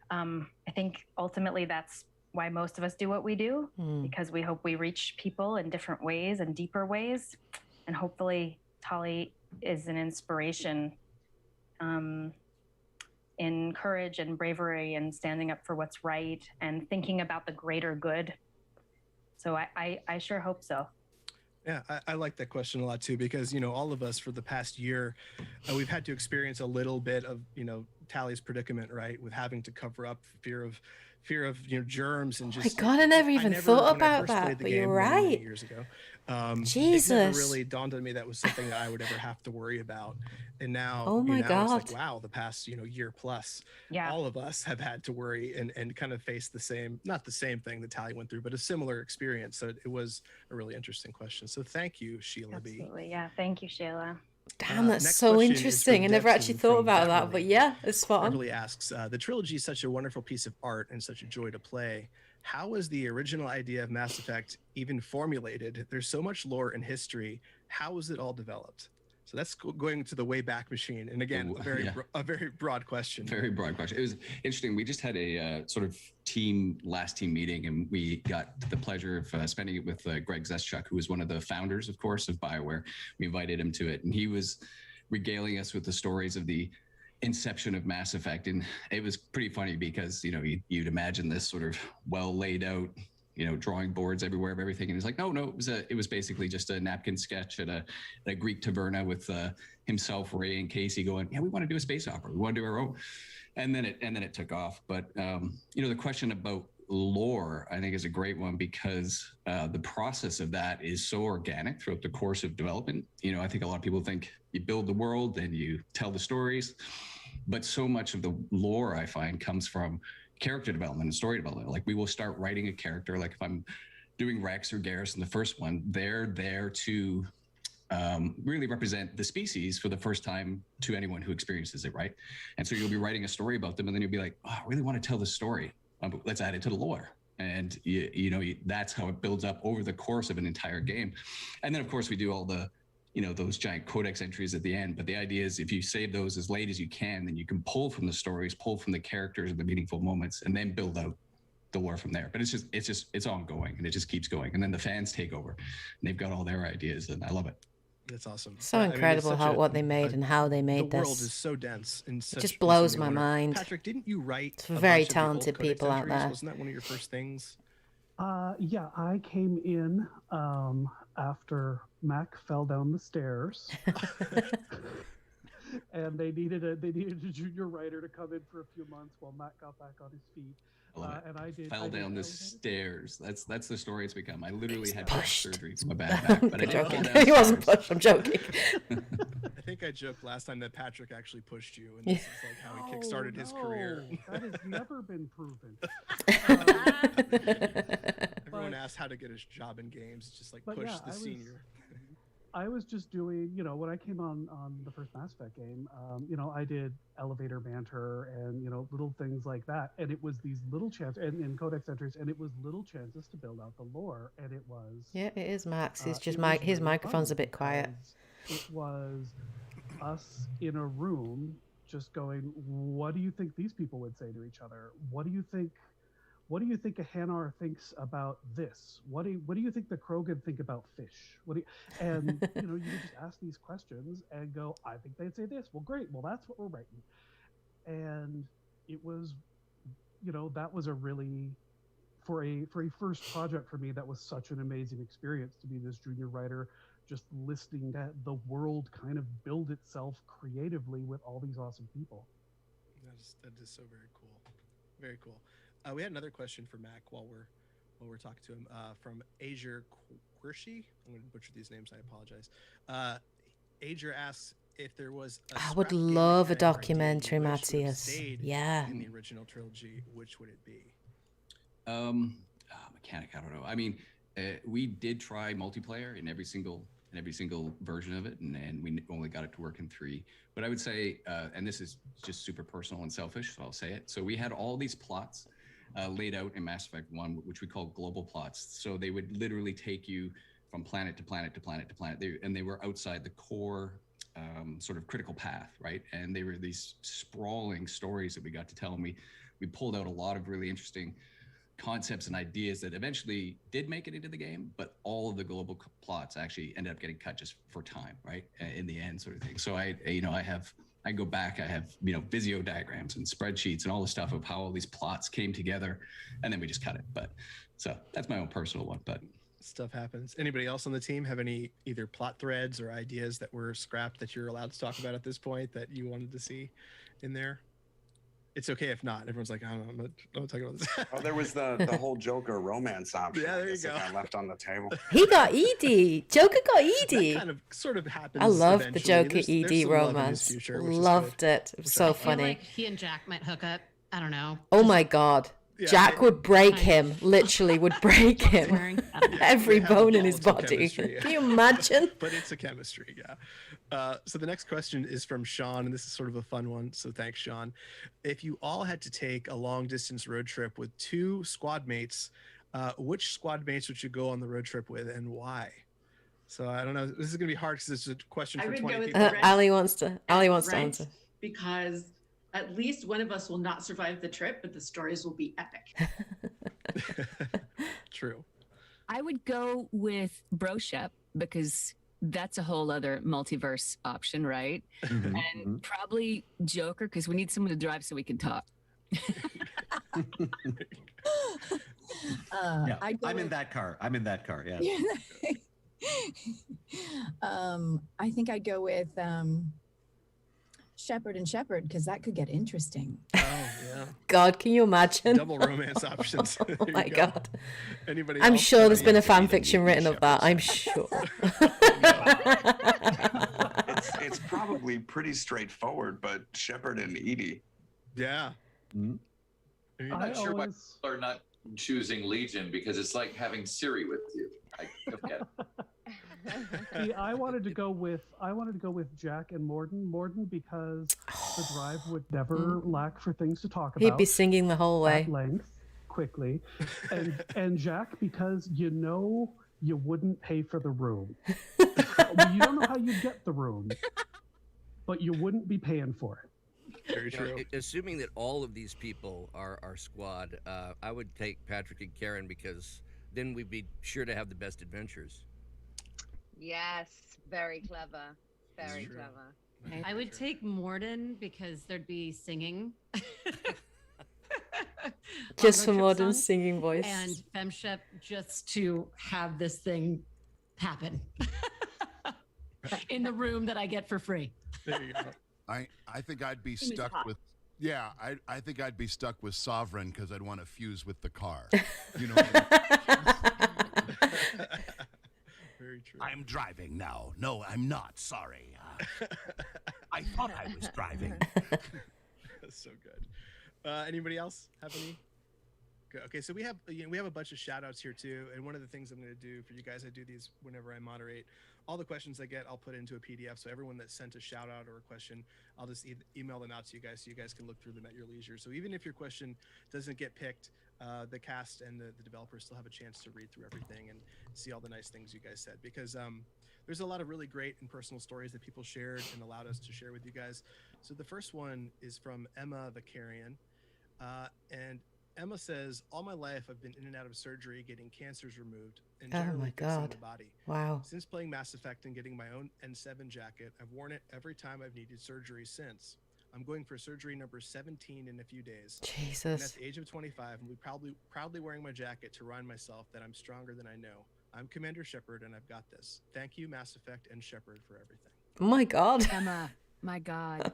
I think ultimately that's why most of us do what we do, because we hope we reach people in different ways and deeper ways. And hopefully Tali is an inspiration in courage and bravery and standing up for what's right and thinking about the greater good. So I sure hope so. Yeah, I like that question a lot too, because, all of us for the past year, we've had to experience a little bit of, Tally's predicament, right? With having to cover up fear of germs and just. Oh my God, I never even thought about that, but you're right. Many years ago. Jesus. It never really dawned on me that was something that I would ever have to worry about. And now, oh my God. It's like, wow, the past, year plus, yeah, all of us have had to worry and kind of face the same, not the same thing that Tally went through, but a similar experience. So it was a really interesting question. So thank you, Sheila B. Absolutely. Yeah. Thank you, Sheila. Damn, that's so interesting. I never actually thought about that, but yeah, it's spot on. Beverly asks, the trilogy is such a wonderful piece of art and such a joy to play. How was the original idea of Mass Effect even formulated? There's so much lore and history. How was it all developed? So that's going to the Wayback Machine. And again, a very broad question. Very broad question. It was interesting. We just had a sort of last team meeting, and we got the pleasure of spending it with Greg Zeschuk, who was one of the founders, of course, of BioWare. We invited him to it, and he was regaling us with the stories of the inception of Mass Effect. And it was pretty funny because, you'd imagine this sort of well laid out, drawing boards everywhere of everything. And he's like, no, it was basically just a napkin sketch at a Greek taverna with himself, Ray, and Casey going, yeah, we want to do a space opera. We want to do our own. And then it took off. But, the question about lore, I think, is a great one because the process of that is so organic throughout the course of development. I think a lot of people think you build the world and you tell the stories, but so much of the lore I find comes from character development and story development. Like we will start writing a character, like if I'm doing Rex or Garrus in the first one, they're there to really represent the species for the first time to anyone who experiences it, right? And so you'll be writing a story about them, and then you'll be like, oh, I really want to tell this story. Let's add it to the lore. And that's how it builds up over the course of an entire game. And then of course we do all the those giant codex entries at the end. But the idea is if you save those as late as you can, then you can pull from the stories, pull from the characters and the meaningful moments, and then build out the lore from there. But it's ongoing, and it just keeps going. And then the fans take over, and they've got all their ideas, and I love it. That's awesome. So incredible what they made and how they made the this. The world is so dense and it just blows my mind. Patrick, didn't you write? It's very talented people out there. Wasn't that one of your first things? Yeah, I came in after Mac fell down the stairs, and they needed a junior writer to come in for a few months while Mac got back on his feet. I love it. And I fell down the elevated. stairs. That's the story it's become. I literally had back surgery from a bad back, but I didn't fall joking. down He wasn't stairs. pushed. I'm joking. I think I joked last time that Patrick actually pushed you, and this is like how he kickstarted his career. That has never been proven. Everyone asked how to get his job in games. It's just like But push yeah, the senior. I was just doing, when I came on the first Mass Effect game, I did elevator banter and, little things like that. And it was these little chances, and in Codex entries, and it was little chances to build out the lore. And it was... Yeah, it is Max. It's just it was his really microphone's fun a bit quiet. because It was us in a room just going, what do you think these people would say to each other? What do you think a Hanar thinks about this? What do you think the Krogan think about fish? And you would just ask these questions and go, I think they'd say this. Well, great. Well, that's what we're writing. And it was, that was a really, for a first project for me, that was such an amazing experience to be this junior writer, just listening to the world kind of build itself creatively with all these awesome people. That is so very cool. Very cool. We had another question for Mac while we're talking to him from Ajer Quirshi. I'm going to butcher these names. I apologize. Ajer asks if there was. I would love a documentary, Matthias. Yeah. In the original trilogy, which would it be? Mechanic. I don't know. I mean, we did try multiplayer in every single version of it, and we only got it to work in 3. But I would say, and this is just super personal and selfish, so I'll say it. So we had all these plots laid out in Mass Effect 1, which we call global plots. So they would literally take you from planet to planet to planet to planet, and they were outside the core sort of critical path, right? And they were these sprawling stories that we got to tell, and we pulled out a lot of really interesting concepts and ideas that eventually did make it into the game, but all of the global plots actually ended up getting cut just for time, right? In the end, sort of thing. So I go back, I have, Visio diagrams and spreadsheets and all the stuff of how all these plots came together, and then we just cut it. But so that's my own personal one, but stuff happens. Anybody else on the team have any either plot threads or ideas that were scrapped that you're allowed to talk about at this point that you wanted to see in there? It's okay if not. Everyone's like, I'm not talking about this. Oh, there was the whole Joker romance option. Yeah, there you go. That got left on the table. He got Edie. Joker got Edie. That kind of sort of happens. I love the eventually. Joker There's Edie some love in his romance. future, which is Loved good. it. It was so I feel funny. like he and Jack might hook up. I don't know. Oh my God. Yeah, Jack would break him, literally would break him. Swearing. Every They have bone in his volatile body. chemistry. Can you imagine? But it's a chemistry, yeah. So the next question is from Sean, and this is sort of a fun one. So thanks, Sean. If you all had to take a long distance road trip with 2 squad mates, which squad mates would you go on the road trip with and why? So I don't know. This is going to be hard because it's a question I for would 20 go with people. Ali wants to Right? answer. Because at least one of us will not survive the trip, but the stories will be epic. True. I would go with Bro Shep because that's a whole other multiverse option, right? Mhm, And probably Joker because we need someone to drive so we can talk. Yeah, I'm in that car. Yeah. I think I'd go with Shepard and Shepard because that could get interesting. Oh, yeah. God, can you imagine? Double romance options. Oh There you my go. God. Anybody I'm else? sure there's been a Yeah, fan fiction written of that. I'm sure. It's probably pretty straightforward, but Shepard and Edie. Yeah. Mhm. I'm not sure why people are not choosing Legion because it's like having Siri with you. I don't get it. See, I wanted to go with Jack and Morden because the drive would never lack for things to talk about. He'd be singing the whole way. At length, quickly, and Jack because you wouldn't pay for the room. Well, you don't know how you'd get the room, but you wouldn't be paying for it. Very true. Assuming that all of these people are our squad, I would take Patrick and Karen because then we'd be sure to have the best adventures. Yes, very clever. Very clever. I would take Morden because there'd be singing. Just for Road trip Morden's songs, singing voice. And Femshep just to have this thing happen in the room that I get for free. There you go. I think I'd be He was stuck hot. with Yeah, I think I'd be stuck with Sovereign because I'd want to fuse with the car. You know what I mean? Very true. I'm driving now. No, I'm not. Sorry. I thought I was driving. That's so good. Anybody else have any? Okay, so we have a bunch of shout outs here too, and one of the things I'm going to do for you guys, I do these whenever I moderate. All the questions I get, I'll put into a PDF. So everyone that sent a shout out or a question, I'll just email them out to you guys so you guys can look through them at your leisure. So even if your question doesn't get picked, the cast and the developers still have a chance to read through everything and see all the nice things you guys said, because there's a lot of really great and personal stories that people shared and allowed us to share with you guys. So the first one is from Emma the Carrion, and Emma says, all my life I've been in and out of surgery, getting cancers removed, and generally fixing the body. Wow. Since playing Mass Effect and getting my own N7 jacket, I've worn it every time I've needed surgery since. I'm going for surgery number 17 in a few days. Jesus. And at the age of 25, I'm proudly wearing my jacket to remind myself that I'm stronger than I know. I'm Commander Shepard, and I've got this. Thank you, Mass Effect and Shepard, for everything. Oh my God. Emma, my God.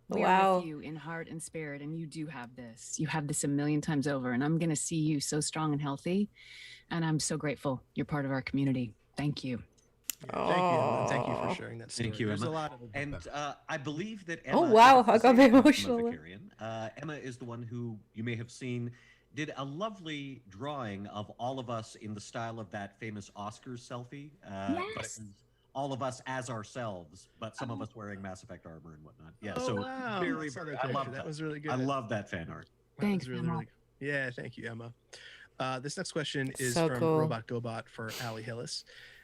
We Wow. are with you in heart and spirit, and you do have this. You have this a million times over, and I'm going to see you so strong and healthy, and I'm so grateful you're part of our community. Thank you. Yeah, thank you, Emma. Thank you for sharing that story. Thank you, There's Emma. a lot of And I believe that Emma. Oh, wow, is the I got same very person of emotional. Vicarian. Emma is the one who you may have seen did a lovely drawing of all of us in the style of that famous Oscars selfie. But it was all of us as ourselves, but some of us wearing Mass Effect armor and whatnot. Yeah, Oh, so wow. very, I saw very, that I love picture. that. That was really good. I love that fan art. Thanks, really, Emma. really good. Yeah, thank you, Emma. This next question is So from cool. Robot Gobot for Ali Hillis.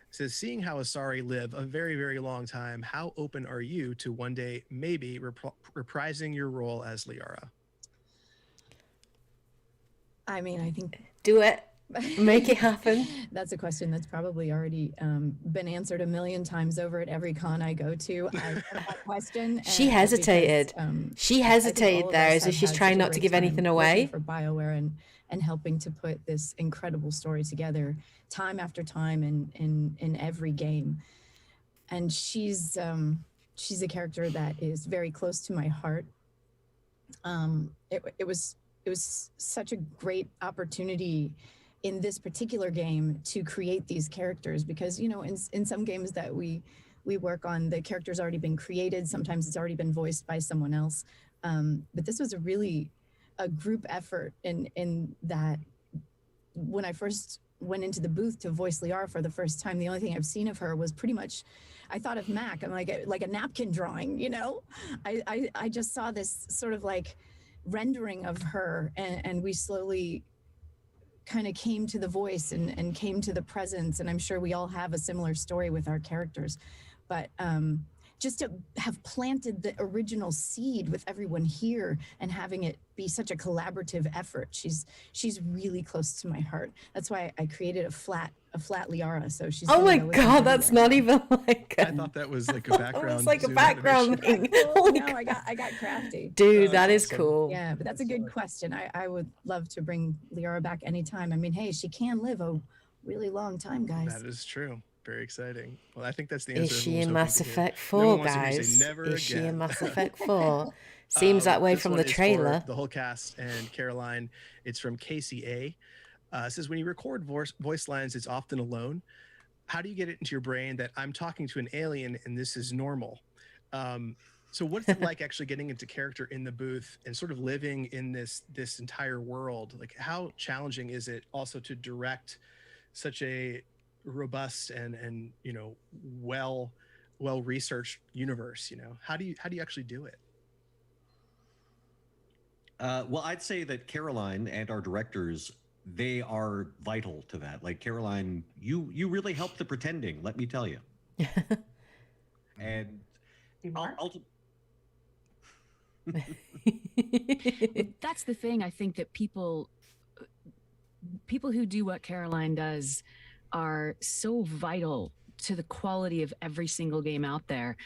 It says, seeing how Asari live a very, very long time, how open are you to one day maybe reprising your role as Liara? I mean, I think Do it. Make it happen. That's a question that's probably already been answered a million times over at every con I go to. I love that question. She and hesitated. because, She I think hesitated all of there us as if have she's had trying such a not to great give time anything working away. for BioWare and helping to put this incredible story together time after time in every game. And she's a character that is very close to my heart. It was such a great opportunity in this particular game to create these characters, because in some games that we work on, the character's already been created. Sometimes it's already been voiced by someone else, but this was a group effort in that when I first went into the booth to voice Liara for the first time, the only thing I've seen of her was pretty much, I thought of Mac. I'm like a napkin drawing, I just saw this sort of like rendering of her, and we slowly kind of came to the voice and came to the presence. And I'm sure we all have a similar story with our characters, but just to have planted the original seed with everyone here and having it be such a collaborative effort. She's really close to my heart. That's why I created a flat Liara. So she's. Oh my gonna go with God, me that's everywhere. not even like. I thought that was like a background. It's like a Zoom background animation. thing. Holy No, I got crafty. Dude, that is awesome. cool. Yeah, but that's a good question. I would love to bring Liara back anytime. I mean, hey, she can live a really long time, guys. That is true. Very exciting. Well, I think that's the answer. Is she everyone in was Mass hoping to hear. Effect No 4, one wants to hear you guys? say never Is she in again. Mass Effect 4? Seems that way This from one the is for trailer. the whole cast and Caroline. It's from Casey A. It says, when you record voice lines, it's often alone. How do you get it into your brain that I'm talking to an alien and this is normal? So what's it like actually getting into character in the booth and sort of living in this entire world? Like, how challenging is it also to direct such a robust and well researched universe? How do you actually do it? Well, I'd say that Caroline and our directors, they are vital to that. Like, Caroline, you really help the pretending, let me tell you. And That's the thing. I think that people who do what Caroline does are so vital to the quality of every single game out there.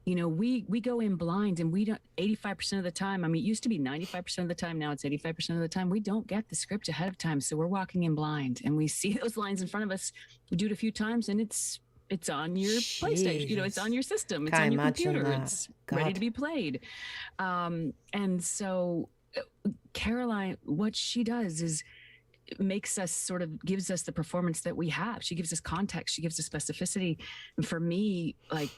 We go in blind, and we don't 85% of the time. I mean, it used to be 95% of the time. Now it's 85% of the time. We don't get the script ahead of time. So we're walking in blind, and we see those lines in front of us. We do it a few times, and it's It's on your PlayStation, you know, it's on your system, it's Can't on your imagine computer, that. it's ready to be played. And so Caroline, what she does is makes us sort of gives us the performance that we have. She gives us context, she gives us specificity. And for me, like,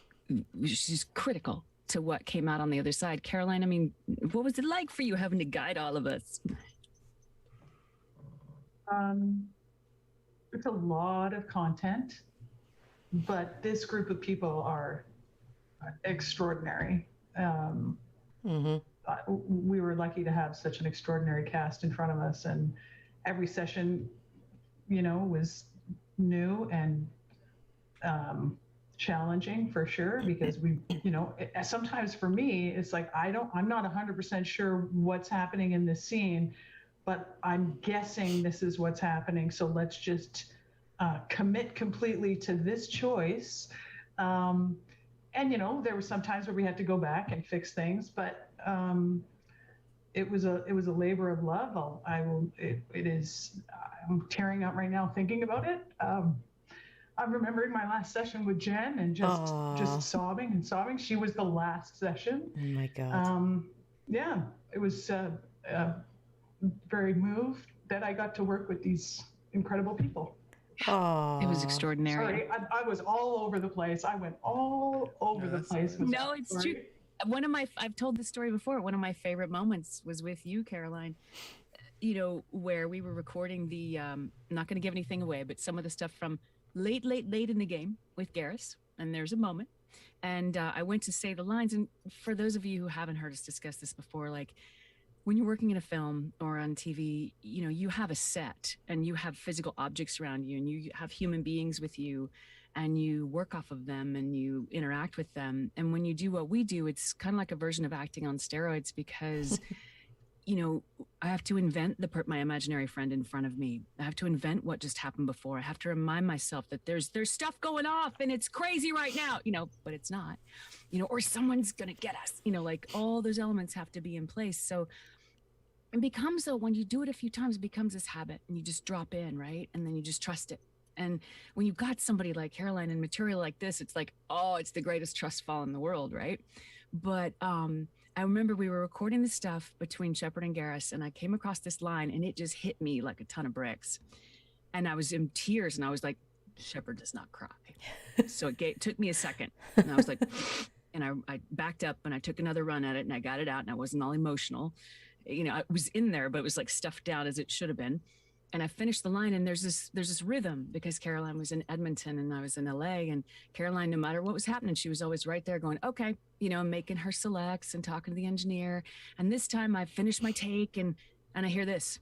she's critical to what came out on the other side. Caroline, I mean, what was it like for you having to guide all of us? It's a lot of content, but this group of people are extraordinary. We were lucky to have such an extraordinary cast in front of us, and every session, you know, was new and challenging for sure, because we, you know, sometimes for me, it's like, I'm not 100% sure what's happening in this scene, but I'm guessing this is what's happening. So let's just commit completely to this choice. And, you know, there were some times where we had to go back and fix things, but it was a labor of love. I'm tearing up right now thinking about it. I'm remembering my last session with Jen and just sobbing and sobbing. She was the last session. Oh my God. Yeah, it was very moved that I got to work with these incredible people. Oh, it was extraordinary. Sorry, I was all over the place. I went all over the place. No, it's true. I've told this story before. One of my favorite moments was with you, Caroline, you know, where we were recording the, I'm not going to give anything away, but some of the stuff from late in the game with Garrus. And there's a moment. And I went to say the lines. And for those of you who haven't heard us discuss this before, like, when you're working in a film or on TV, you know, you have a set and you have physical objects around you and you have human beings with you and you work off of them and you interact with them. And when you do what we do, it's kind of like a version of acting on steroids, because, you know, I have to invent my imaginary friend in front of me. I have to invent what just happened before. I have to remind myself that there's stuff going off and it's crazy right now, you know, but it's not, you know, or someone's going to get us, you know, like all those elements have to be in place. So it becomes, though, when you do it a few times, it becomes this habit and you just drop in, right? And then you just trust it. And when you've got somebody like Caroline and material like this, it's like, oh, it's the greatest trust fall in the world, right? But I remember we were recording this stuff between Shepard and Garrus, and I came across this line and it just hit me like a ton of bricks. And I was in tears and I was like, Shepard does not cry. So it took me a second. And I was like, and I backed up and I took another run at it and I got it out and I wasn't all emotional. You know, it was in there, but it was like stuffed down as it should have been. And I finished the line and there's this rhythm, because Caroline was in Edmonton and I was in LA, and Caroline, no matter what was happening, she was always right there going, okay, you know, making her selects and talking to the engineer. And this time I finished my take and I hear this.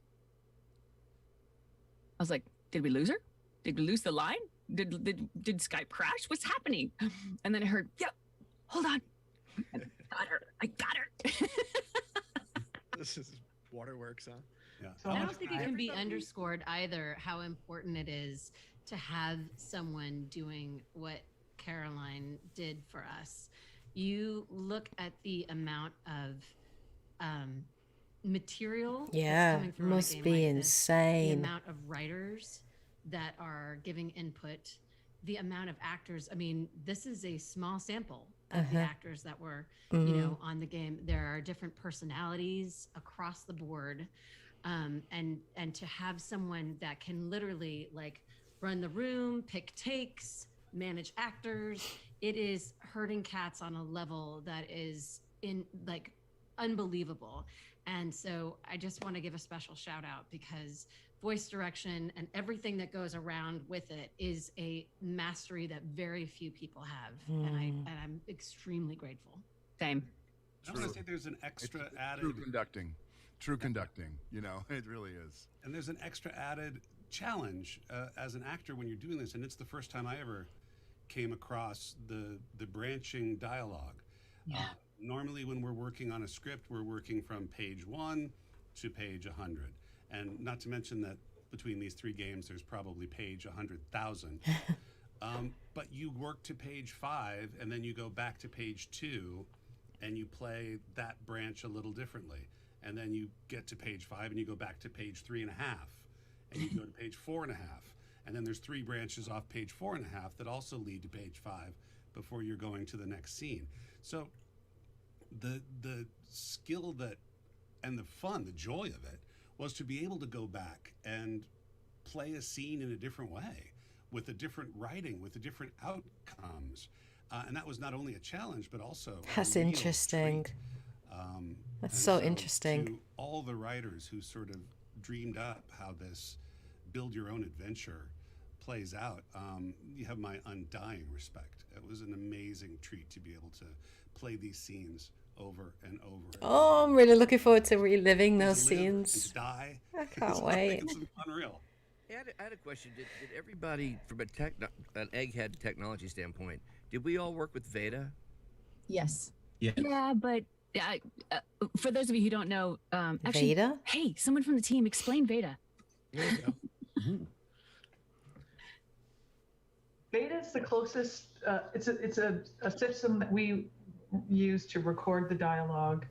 I was like, did we lose her? Did we lose the line? Did Skype crash? What's happening? And then I heard, yep, hold on. I got her. This is waterworks, huh? Yeah. I don't think it can be underscored either how important it is to have someone doing what Caroline did for us. You look at the amount of material that's coming through must on a game be like this, insane. the amount of writers that are giving input, the amount of actors. I mean, this is a small sample of the actors that were, you know, on the game. There are different personalities across the board. And to have someone that can literally like run the room, pick takes, manage actors, it is herding cats on a level that is unbelievable. And so I just want to give a special shout out, because voice direction and everything that goes around with it is a mastery that very few people have. And I'm extremely grateful. Same. I want to say there's an extra added true conducting, you know, it really is. And there's an extra added challenge as an actor when you're doing this. And it's the first time I ever came across the branching dialogue. Yeah. Normally when we're working on a script, we're working from page 1 to page 100. And not to mention that between these 3 games, there's probably page 100,000. But you work to page 5 and then you go back to page 2 and you play that branch a little differently. And then you get to page 5 and you go back to page 3.5 and you go to page 4.5. And then there's 3 branches off page 4.5 that also lead to page 5 before you're going to the next scene. So the skill and the fun, the joy of it, was to be able to go back and play a scene in a different way, with a different writing, with the different outcomes. And that was not only a challenge, but also That's a real interesting. treat. That's so interesting. To all the writers who sort of dreamed up how this build your own adventure plays out, you have my undying respect. It was an amazing treat to be able to play these scenes over and over. Oh, I'm really looking forward to reliving those To live and scenes. to die. I can't wait. It's unreal. I had a question. Did everybody, from an egghead technology standpoint, did we all work with Veda? Yes. Yeah, but for those of you who don't know, actually, Veda? Hey, someone from the team, explain Veda. There you go. Beta is the closest. It's a system that we use to record the dialogue.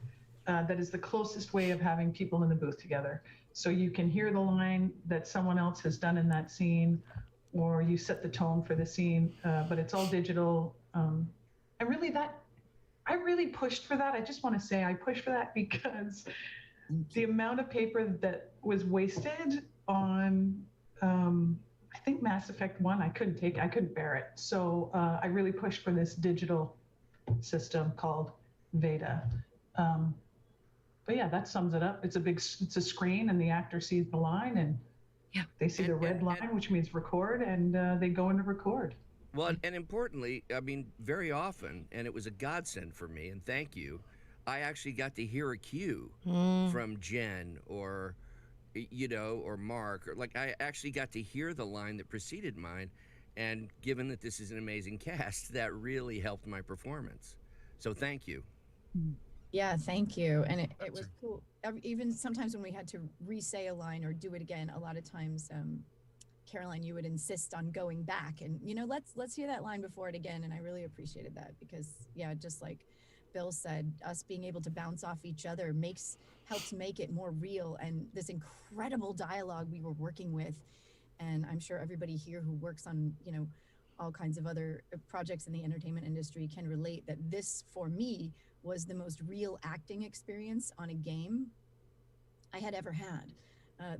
That is the closest way of having people in the booth together. So you can hear the line that someone else has done in that scene, or you set the tone for the scene. But it's all digital. And really, I really pushed for that. I just want to say I pushed for that because the amount of paper that was wasted on. I think Mass Effect 1, I couldn't bear it. So I really pushed for this digital system called Veda. But yeah, that sums it up. It's a screen, and the actor sees the line, and they see the red line, which means record, and they go into record. Well, and importantly, I mean, very often, and it was a godsend for me, and thank you, I actually got to hear a cue from Jen or Mark, or like I actually got to hear the line that preceded mine, and given that this is an amazing cast, that really helped my performance. So thank you. Yeah, thank you. And it was cool. Even sometimes when we had to re-say a line or do it again, a lot of times, Caroline, you would insist on going back and, let's hear that line before it again. And I really appreciated that because, yeah, just like Bill said, us being able to bounce off each other helps make it more real. And this incredible dialogue we were working with, and I'm sure everybody here who works on, all kinds of other projects in the entertainment industry can relate that this, for me, was the most real acting experience on a game I had ever had.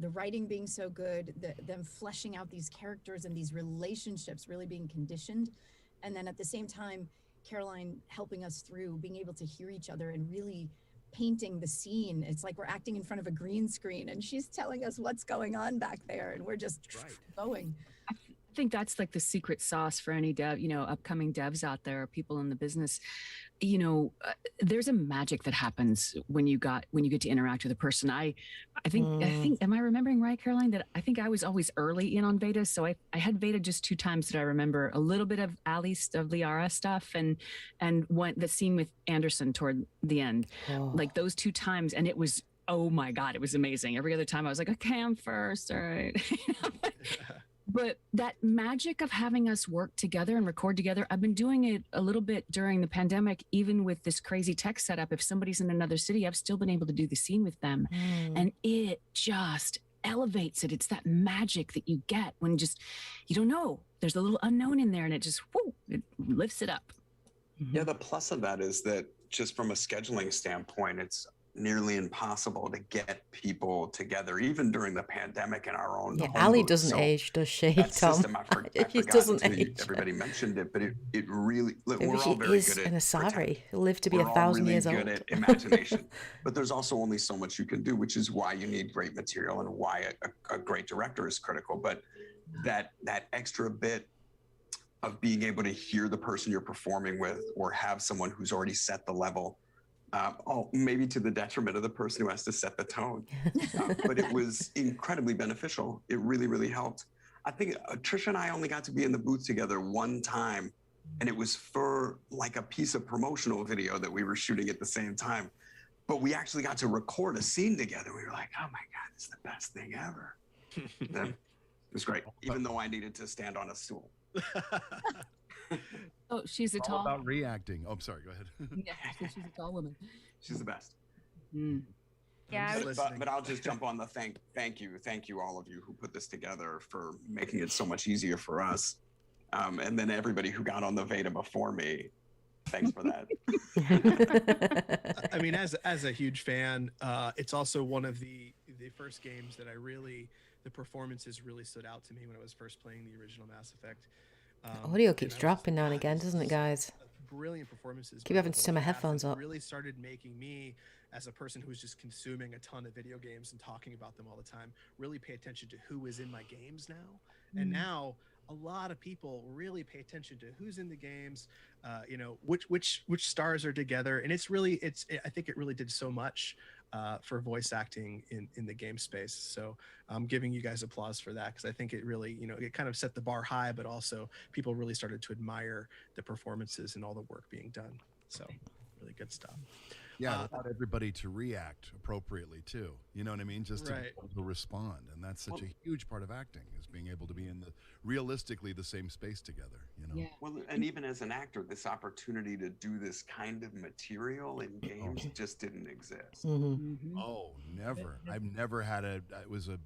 The writing being so good, them fleshing out these characters and these relationships really being conditioned. And then at the same time, Caroline helping us through being able to hear each other and really painting the scene. It's like we're acting in front of a green screen and she's telling us what's going on back there and we're just going. I think that's like the secret sauce for any dev, upcoming devs out there, people in the business. There's a magic that happens when you get to interact with a person. I think, am I remembering right, Caroline, that I think I was always early in on Veda. So I had Veda just 2 times that I remember, a little bit of Alice of Liara stuff and the scene with Anderson toward the end, like those 2 times. And it was, oh my God, it was amazing. Every other time I was like, okay, I'm first. All right. But that magic of having us work together and record together, I've been doing it a little bit during the pandemic, even with this crazy tech setup. If somebody's in another city, I've still been able to do the scene with them. And it just elevates it. It's that magic that you get when you don't know. There's a little unknown in there and it just, it lifts it up. Yeah, the plus of that is that just from a scheduling standpoint, it's nearly impossible to get people together, even during the pandemic in our own. Yeah, Ali doesn't age, does she, Tom? System, She doesn't age. Everybody mentioned it, but it really. Maybe we're she all very is good at an Asari. pretend. He'll live to be We're 1,000 all years really old. good at imagination, but there's also only so much you can do, which is why you need great material and why a great director is critical. But that extra bit of being able to hear the person you're performing with, or have someone who's already set the level. Maybe to the detriment of the person who has to set the tone. But it was incredibly beneficial. It really, really helped. I think Trisha and I only got to be in the booth together 1 time, and it was for like a piece of promotional video that we were shooting at the same time. But we actually got to record a scene together. We were like, oh my God, it's the best thing ever. It was great, even though I needed to stand on a stool. Oh, she's a All tall. about reacting. Oh, I'm sorry. Go ahead. Yeah, she's a tall woman. She's the best. Yeah, but I'll just jump on the thank you all of you who put this together for making it so much easier for us, and then everybody who got on the Veda before me. Thanks for that. I mean, as a huge fan, it's also one of the first games that the performances really stood out to me when I was first playing the original Mass Effect. Audio keeps dropping now and again, doesn't it, guys? Brilliant performances. Keep having to turn my headphones up. Really started making me, as a person who's just consuming a ton of video games and talking about them all the time, really pay attention to who is in my games now. And now a lot of people really pay attention to who's in the games, which stars are together, and I think it really did so much for voice acting in the game space. So I'm giving you guys applause for that, because I think it really, it kind of set the bar high, but also people really started to admire the performances and all the work being done. So really good stuff. Yeah, allowed everybody to react appropriately too. You know what I mean? Just to be able to respond, and that's such a huge part of acting, is being able to be in realistically the same space together. Yeah. Well, and even as an actor, this opportunity to do this kind of material in games just didn't exist. Oh, never. I've never had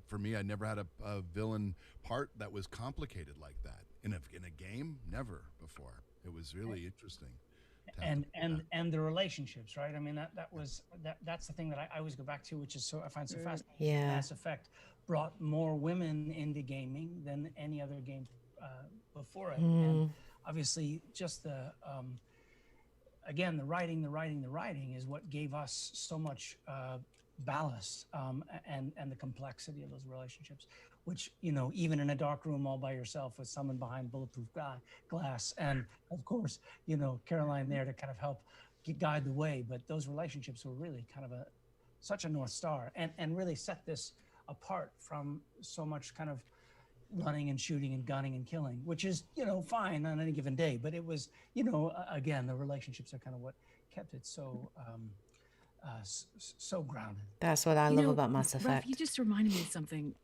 for me, I never had a villain part that was complicated like that in a game. Never before. It was really interesting. And the relationships, right? I mean, that's the thing that I always go back to, which is I find so fascinating. Yeah. Mass Effect brought more women into gaming than any other game before it, and obviously just the again, the writing is what gave us so much ballast, and the complexity of those relationships, which, even in a dark room all by yourself with someone behind bulletproof glass, and of course, Caroline there to kind of help guide the way. But those relationships were really kind of such a North Star, and really set this apart from so much kind of running and shooting and gunning and killing, which is, fine on any given day. But it was, again, the relationships are kind of what kept it so so grounded. That's what I love about Mass Ralph, Effect. you just reminded me of something.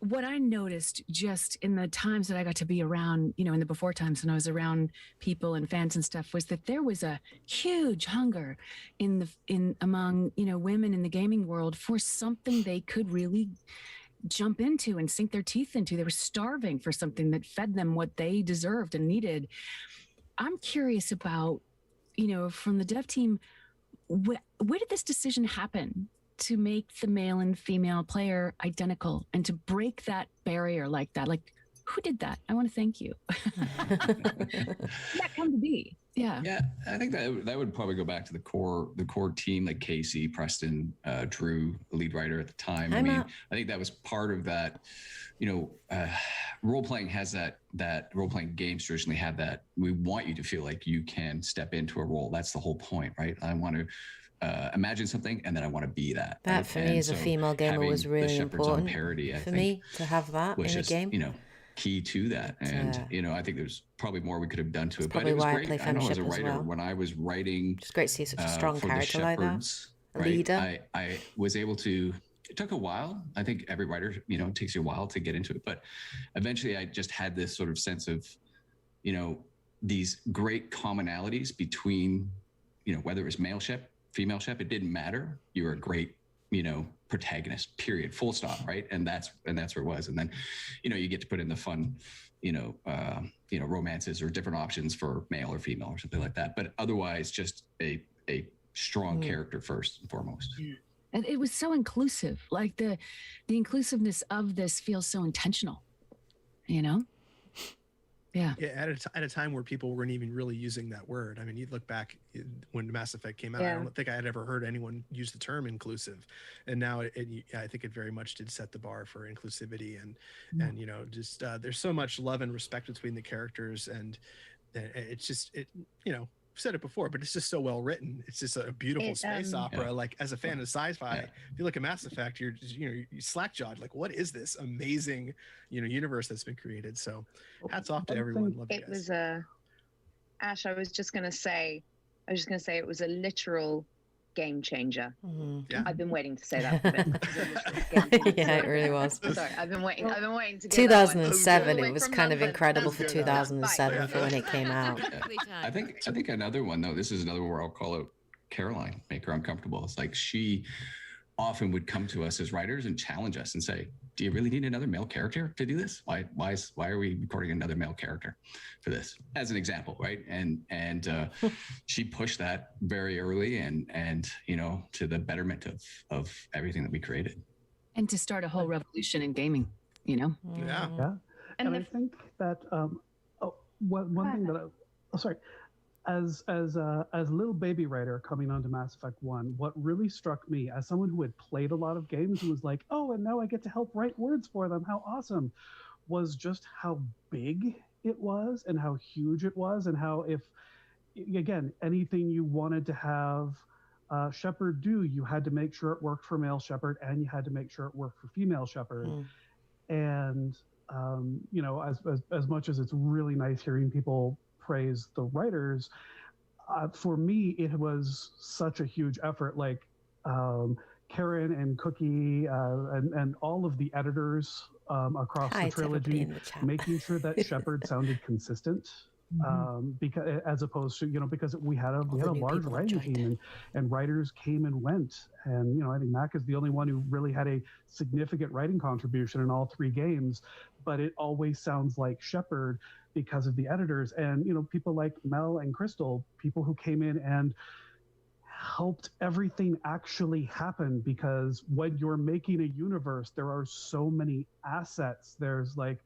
What I noticed just in the times that I got to be around, in the before times when I was around people and fans and stuff, was that there was a huge hunger among women in the gaming world for something they could really jump into and sink their teeth into. They were starving for something that fed them what they deserved and needed. I'm curious about, from the dev team, where did this decision happen to make the male and female player identical and to break that barrier like that? Like, who did that? I want to thank you. That come to be. Yeah. Yeah, I think that would probably go back to the core team, like Casey, Preston, Drew, the lead writer at the time. I think that was part of that. Role playing has that role playing games traditionally have that. We want you to feel like you can step into a role. That's the whole point, right? I want to imagine something, and then I want to be that. That for me as a female gamer was really important parody, for me to have that in a game. Key to that, and I think there's probably more we could have done to it, but probably it was why great. I know as a writer, when I was writing, it's great to see such a strong character like that, a right, leader. I was able to. It took a while. I think every writer, it takes you a while to get into it, but eventually I just had this sort of sense of, these great commonalities between, whether it was male Shep, female Shep, it didn't matter. You were a great, protagonist, period, full stop, right? And that's where it was. And then, you get to put in the fun, romances or different options for male or female or something like that. But otherwise, just a strong character first and foremost. And it was so inclusive. Like the inclusiveness of this feels so intentional, Yeah. Yeah, at a time where people weren't even really using that word. I mean, you look back when Mass Effect came out, I don't think I had ever heard anyone use the term inclusive. And now I think it very much did set the bar for inclusivity and just there's so much love and respect between the characters, and it's just I've said it before, but it's just so well written. It's just a beautiful space opera. Yeah. Like, as a fan of sci-fi, if you look at Mass Effect, you're just, you slack-jawed. Like, what is this amazing, universe that's been created? So, hats off to everyone. Love it was a Ash. I was just gonna say it was a literal game changer. Mm-hmm. Yeah. I've been waiting to say that for a bit. Yeah, it really was. Sorry, I've been waiting to get 2007, it was kind of incredible for 2007 for when it came out. I think another one, though, this is another one where I'll call out Caroline make her uncomfortable. It's like she often would come to us as writers and challenge us and say, do you really need another male character to do this? Why are we recording another male character for this? As an example, right? And she pushed that very early and you know, to the betterment of everything that we created. And to start a whole revolution in gaming, you know? Yeah. Yeah. And I think that one thing that as a little baby writer coming onto Mass Effect 1, what really struck me as someone who had played a lot of games and was like, oh, and now I get to help write words for them, how awesome, was just how big it was and how huge it was, and how, if again, anything you wanted to have Shepard do, you had to make sure it worked for male Shepard and you had to make sure it worked for female Shepard. And you know, as much as it's really nice hearing people praise the writers, for me it was such a huge effort. Like Karen and Cookie and all of the editors across the trilogy, making sure that Shepard sounded consistent. Because as opposed to, you know, because we had a large writing team and writers came and went, and you know, I think Mac is the only one who really had a significant writing contribution in all three games, but it always sounds like Shepard because of the editors. And you know, people like Mel and Crystal, people who came in and helped everything actually happen, because when you're making a universe, there are so many assets. There's like,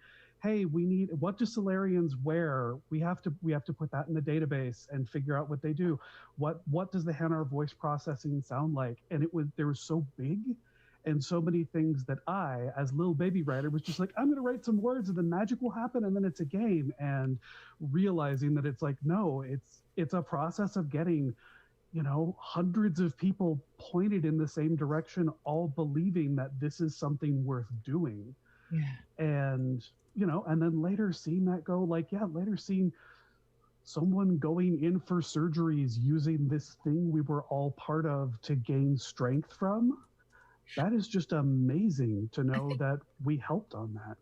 hey, we need, what do Solarians wear? We have to put that in the database and figure out what they do. What does the Hanar voice processing sound like? And they were so big, and so many things that I, as little baby writer, was just like, I'm going to write some words and then magic will happen and then it's a game. And realizing that it's like, no, it's a process of getting, you know, hundreds of people pointed in the same direction, all believing that this is something worth doing. Yeah. And you know, and then later seeing that go, like, yeah, later seeing someone going in for surgeries using this thing we were all part of to gain strength from, that is just amazing to know that we helped on that.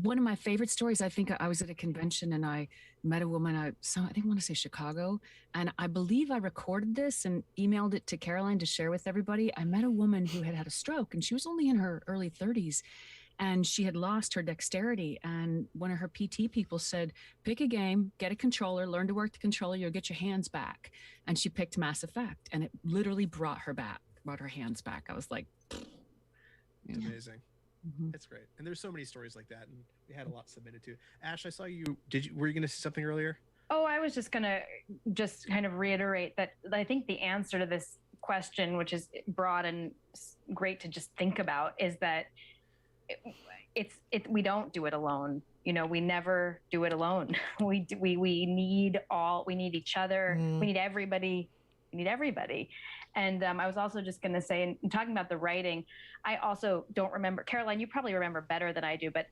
One of my favorite stories, I think I was at a convention and I met a woman, I think I want to say Chicago, and I believe I recorded this and emailed it to Caroline to share with everybody. I met a woman who had a stroke, and she was only in her early 30s. And she had lost her dexterity. And one of her PT people said, pick a game, get a controller, learn to work the controller, you'll get your hands back. And she picked Mass Effect, and it literally brought her hands back. I was like, it's amazing. It's great. And there's so many stories like that. And we had a lot submitted to. Ash, I saw you, were you going to say something earlier? Oh, I was just going to kind of reiterate that I think the answer to this question, which is broad and great to just think about, is that we don't do it alone. You know, we never do it alone. We need each other. We need everybody. And I was also just going to say, in talking about the writing, I also don't remember, Caroline, you probably remember better than I do, but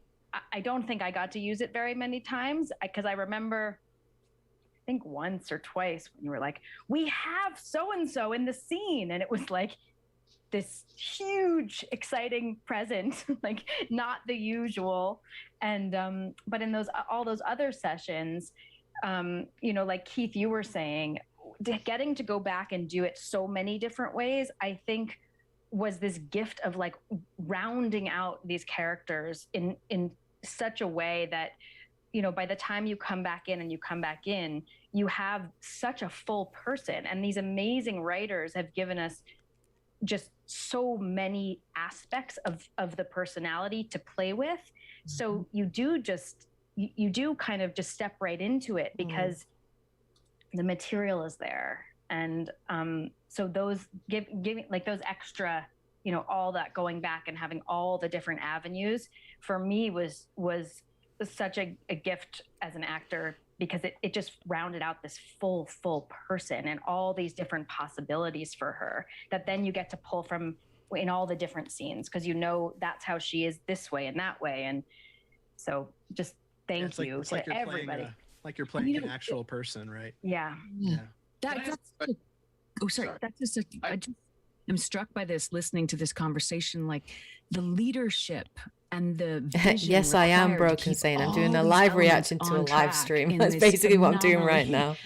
I don't think I got to use it very many times, because I remember, I think once or twice when you were like, we have so-and-so in the scene. And it was like, this huge, exciting present, like not the usual. And, but in all those other sessions, you know, like Keith, you were saying, getting to go back and do it so many different ways, I think was this gift of like rounding out these characters in such a way that, you know, by the time you come back in, you have such a full person. And these amazing writers have given us just so many aspects of the personality to play with. So you do kind of just step right into it, because the material is there. And so those giving like those extra, you know, all that going back and having all the different avenues for me was such a gift as an actor, because it just rounded out this full person and all these different possibilities for her that then you get to pull from in all the different scenes, because you know that's how she is this way and that way. And so just thank you to everybody. Like you're playing an actual person, right? Yeah. I'm struck by this, listening to this conversation, like the leadership and the vision. Yes, I am Broken Sane. I'm doing a live reaction to a live stream. That's basically what I'm doing right now.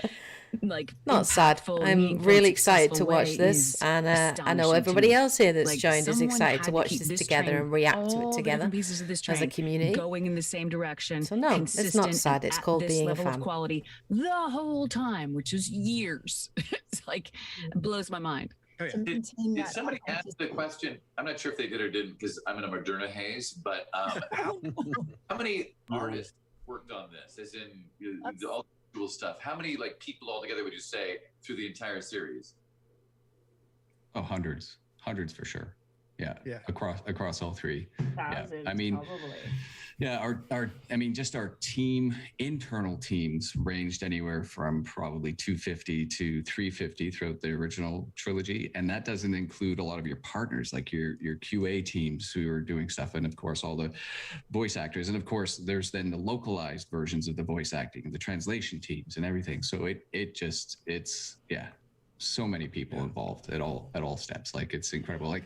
like Not sad. impactful, I'm meaningful, really and excited to successful watch way this, is and I know astonishing to everybody me. else here that's Like, joined is someone excited to had watch keep this this together train, and react to all it the together different pieces of this as a train community. going in the same direction. So no, it's not consistent sad. and It's at called this being a level of fan. quality the whole time, which is years. It's like it blows my mind. Oh, yeah. Did somebody ask the question? I'm not sure if they did or didn't because I'm in a Moderna haze. But how many artists worked on this? As in all the cool stuff. How many like people altogether would you say through the entire series? Oh, hundreds for sure. Yeah. Across all three. Thousands, I mean, probably. yeah, our internal teams ranged anywhere from probably 250 to 350 throughout the original trilogy. And that doesn't include a lot of your partners, like your QA teams who are doing stuff. And of course, all the voice actors. And of course, there's then the localized versions of the voice acting and the translation teams and everything. So it's so many people involved at all steps. Like it's incredible. Like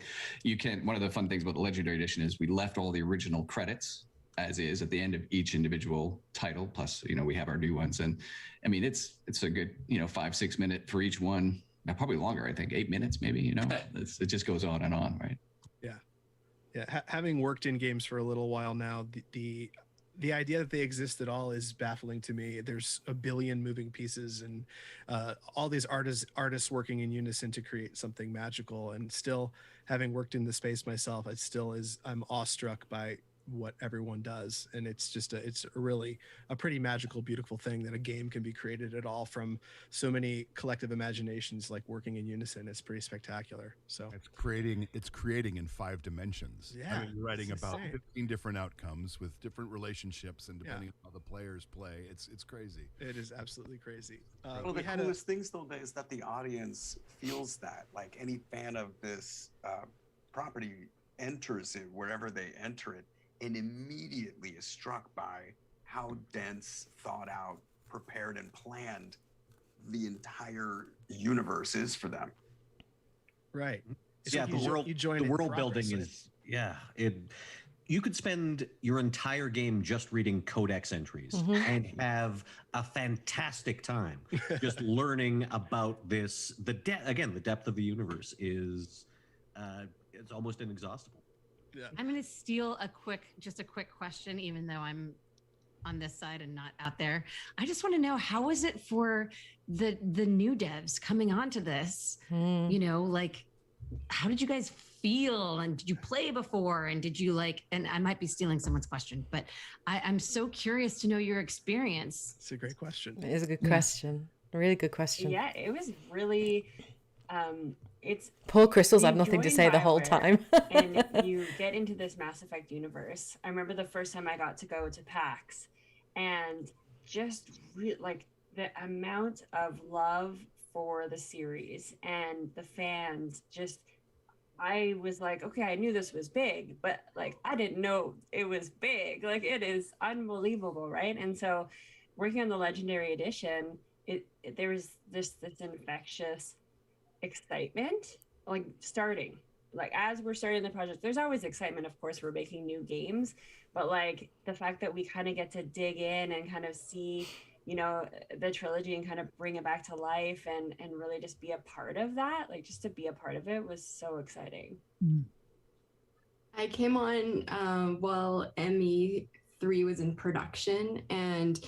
one of the fun things about the Legendary Edition is we left all the original credits as is at the end of each individual title. Plus, we have our new ones. And I mean, it's a good, 5-6 minute for each one. Probably longer, I think 8 minutes, maybe, it just goes on and on. Right. Yeah. Having worked in games for a little while now, the idea that they exist at all is baffling to me. There's a billion moving pieces and all these artists working in unison to create something magical. And still, having worked in the space myself, I'm awestruck by what everyone does. And it's really a pretty magical, beautiful thing that a game can be created at all from so many collective imaginations, like working in unison. It's pretty spectacular. So it's creating in 5 dimensions. Yeah, I mean, you're writing about insane. 15 different outcomes with different relationships, and depending on how the players play, it's crazy. It is absolutely crazy. One of the coolest things, though, is that the audience feels that. Like any fan of this property enters it wherever they enter it, and immediately is struck by how dense, thought out, prepared, and planned the entire universe is for them. Right. It's the world building is you could spend your entire game just reading codex entries and have a fantastic time just learning about this. The depth of the universe is it's almost inexhaustible. Yeah. I'm going to steal a quick question, even though I'm on this side and not out there. I just want to know, how was it for the new devs coming onto this? Like, how did you guys feel? And did you play before? And did you and I might be stealing someone's question, but I'm so curious to know your experience. It's a great question. It is a good question. A really good question. Yeah, it was really, Poor Crystal's had nothing to say the whole time. And you get into this Mass Effect universe. I remember the first time I got to go to PAX, and just the amount of love for the series and the fans. I was like, okay, I knew this was big, but I didn't know it was big. It is unbelievable, right? And so, working on the Legendary Edition, there was this infectious excitement starting as we're starting the project. There's always excitement, of course, we're making new games, but the fact that we kind of get to dig in and kind of see the trilogy and kind of bring it back to life and really just be a part of that, just to be a part of it was so exciting. I came on while ME3 was in production, and